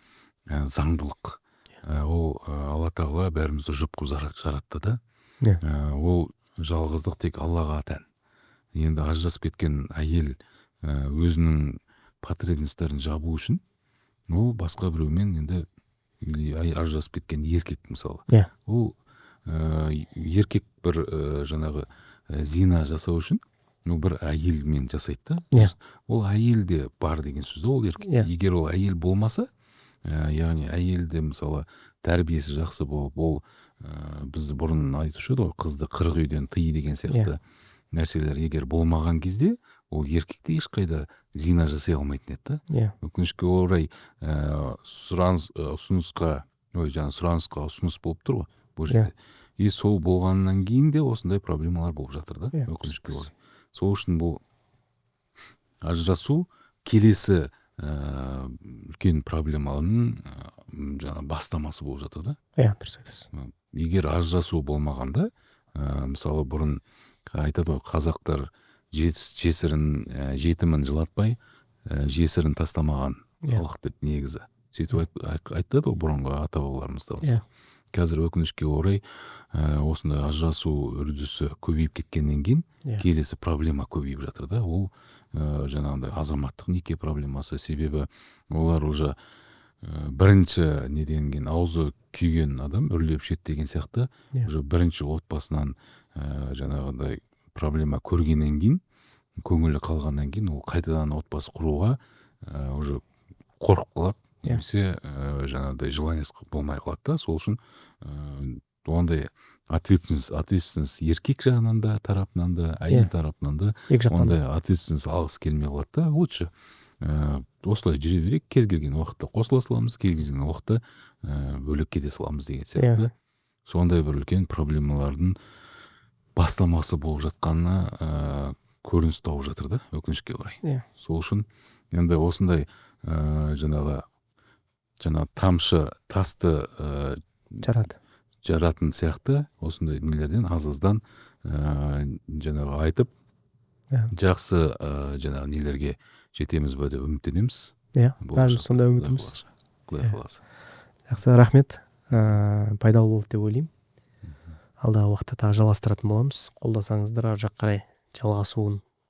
заңдылық. Ол Алла тағала бәрімізді жұп қылып жаратты да. Ол жалғыздық тек Аллаға тән. Енді ажырасып кеткен әйел өзінің потребностьтерін жабу үшін, ол басқа біреумен енді ажырасып кеткен еркек мысалы. Ол еркек бір жаңағы зина жасау үшін, бір әйелмен жасайды да. Ол әйел де бар деген сөз, ол еркек. Егер ол әйел болмаса, яғни әйелде мысалы тәрбиесі жақсы болып, ол бізді бұрын айтушы еді ғой, қызды 40 үйден тый деген сияқты нәрселер егер болмаған кезде, ол еркекте ешқайда зина жасай алмайтын еді да. Өкінішке орай сұранысқа ұсыныс болып тұр ғой бұл жерде. и сол болғаннан кейін де осындай проблемалар болып жатыр да, өкінішке орай. Сол үшін бұл ажырасу келесі үлкен проблеманың жаңа бастамасы болып жатыр да. Дұрыс айтасыз. Егер ажырасу болмағанда, мысалы бұрын айтады ғой, қазақтар жетімін жылатпай, жесірін тастамаған халық деп негізі. Сөйтіп айтады ғой бұрынғы ата бабаларымыз да. Қазір өкінішке орай осындай ажырасу үрдісі көбейіп кеткеннен кейін келесі проблема көбейіп жатыр да. Ол жаңағындай азаматтық неке проблемасы. Себебі олар уже бірінші неден кейін аузы күйген адам үрлеп ішеді деген сияқты, уже бірінші отбасынан жаңағындай проблема көргеннен кейін, көңілі қалғаннан кейін ол қайтадан отбасы құруға уже қорқып қалады, немесе жаңағыдай желание болмай қалады да. Сол үшін ондай ответственность еркек жағынан да, тарапынан да, әйел тарапынан да ондай ответственность алғысы келмей қалады да. Лучше осылай жүре берейік, кез келген уақытта қосыла саламыз, кез келген уақытта бөлек кете саламыз деген сияқты. Сондай бір үлкен проблемалардың бастамасы болып жатқанына көрініс тауып жатыр да, өкінішке орай. Сол үшін енді осындай жаңағы тамшы тасты жаратын сияқты осындай нелерден аздан жаңағы айтып жақсы жаңағы нелерге жетеміз бе деп үміттенеміз. Бәріміз сондай үмітіміз. Құдай қаласа. Жақсы, рахмет. Пайдалы болды деп ойлаймын. Алдағы уақытта тағы жалғастыратын боламыз. Қолдасаңыздар ар жақ қарай жалғасуын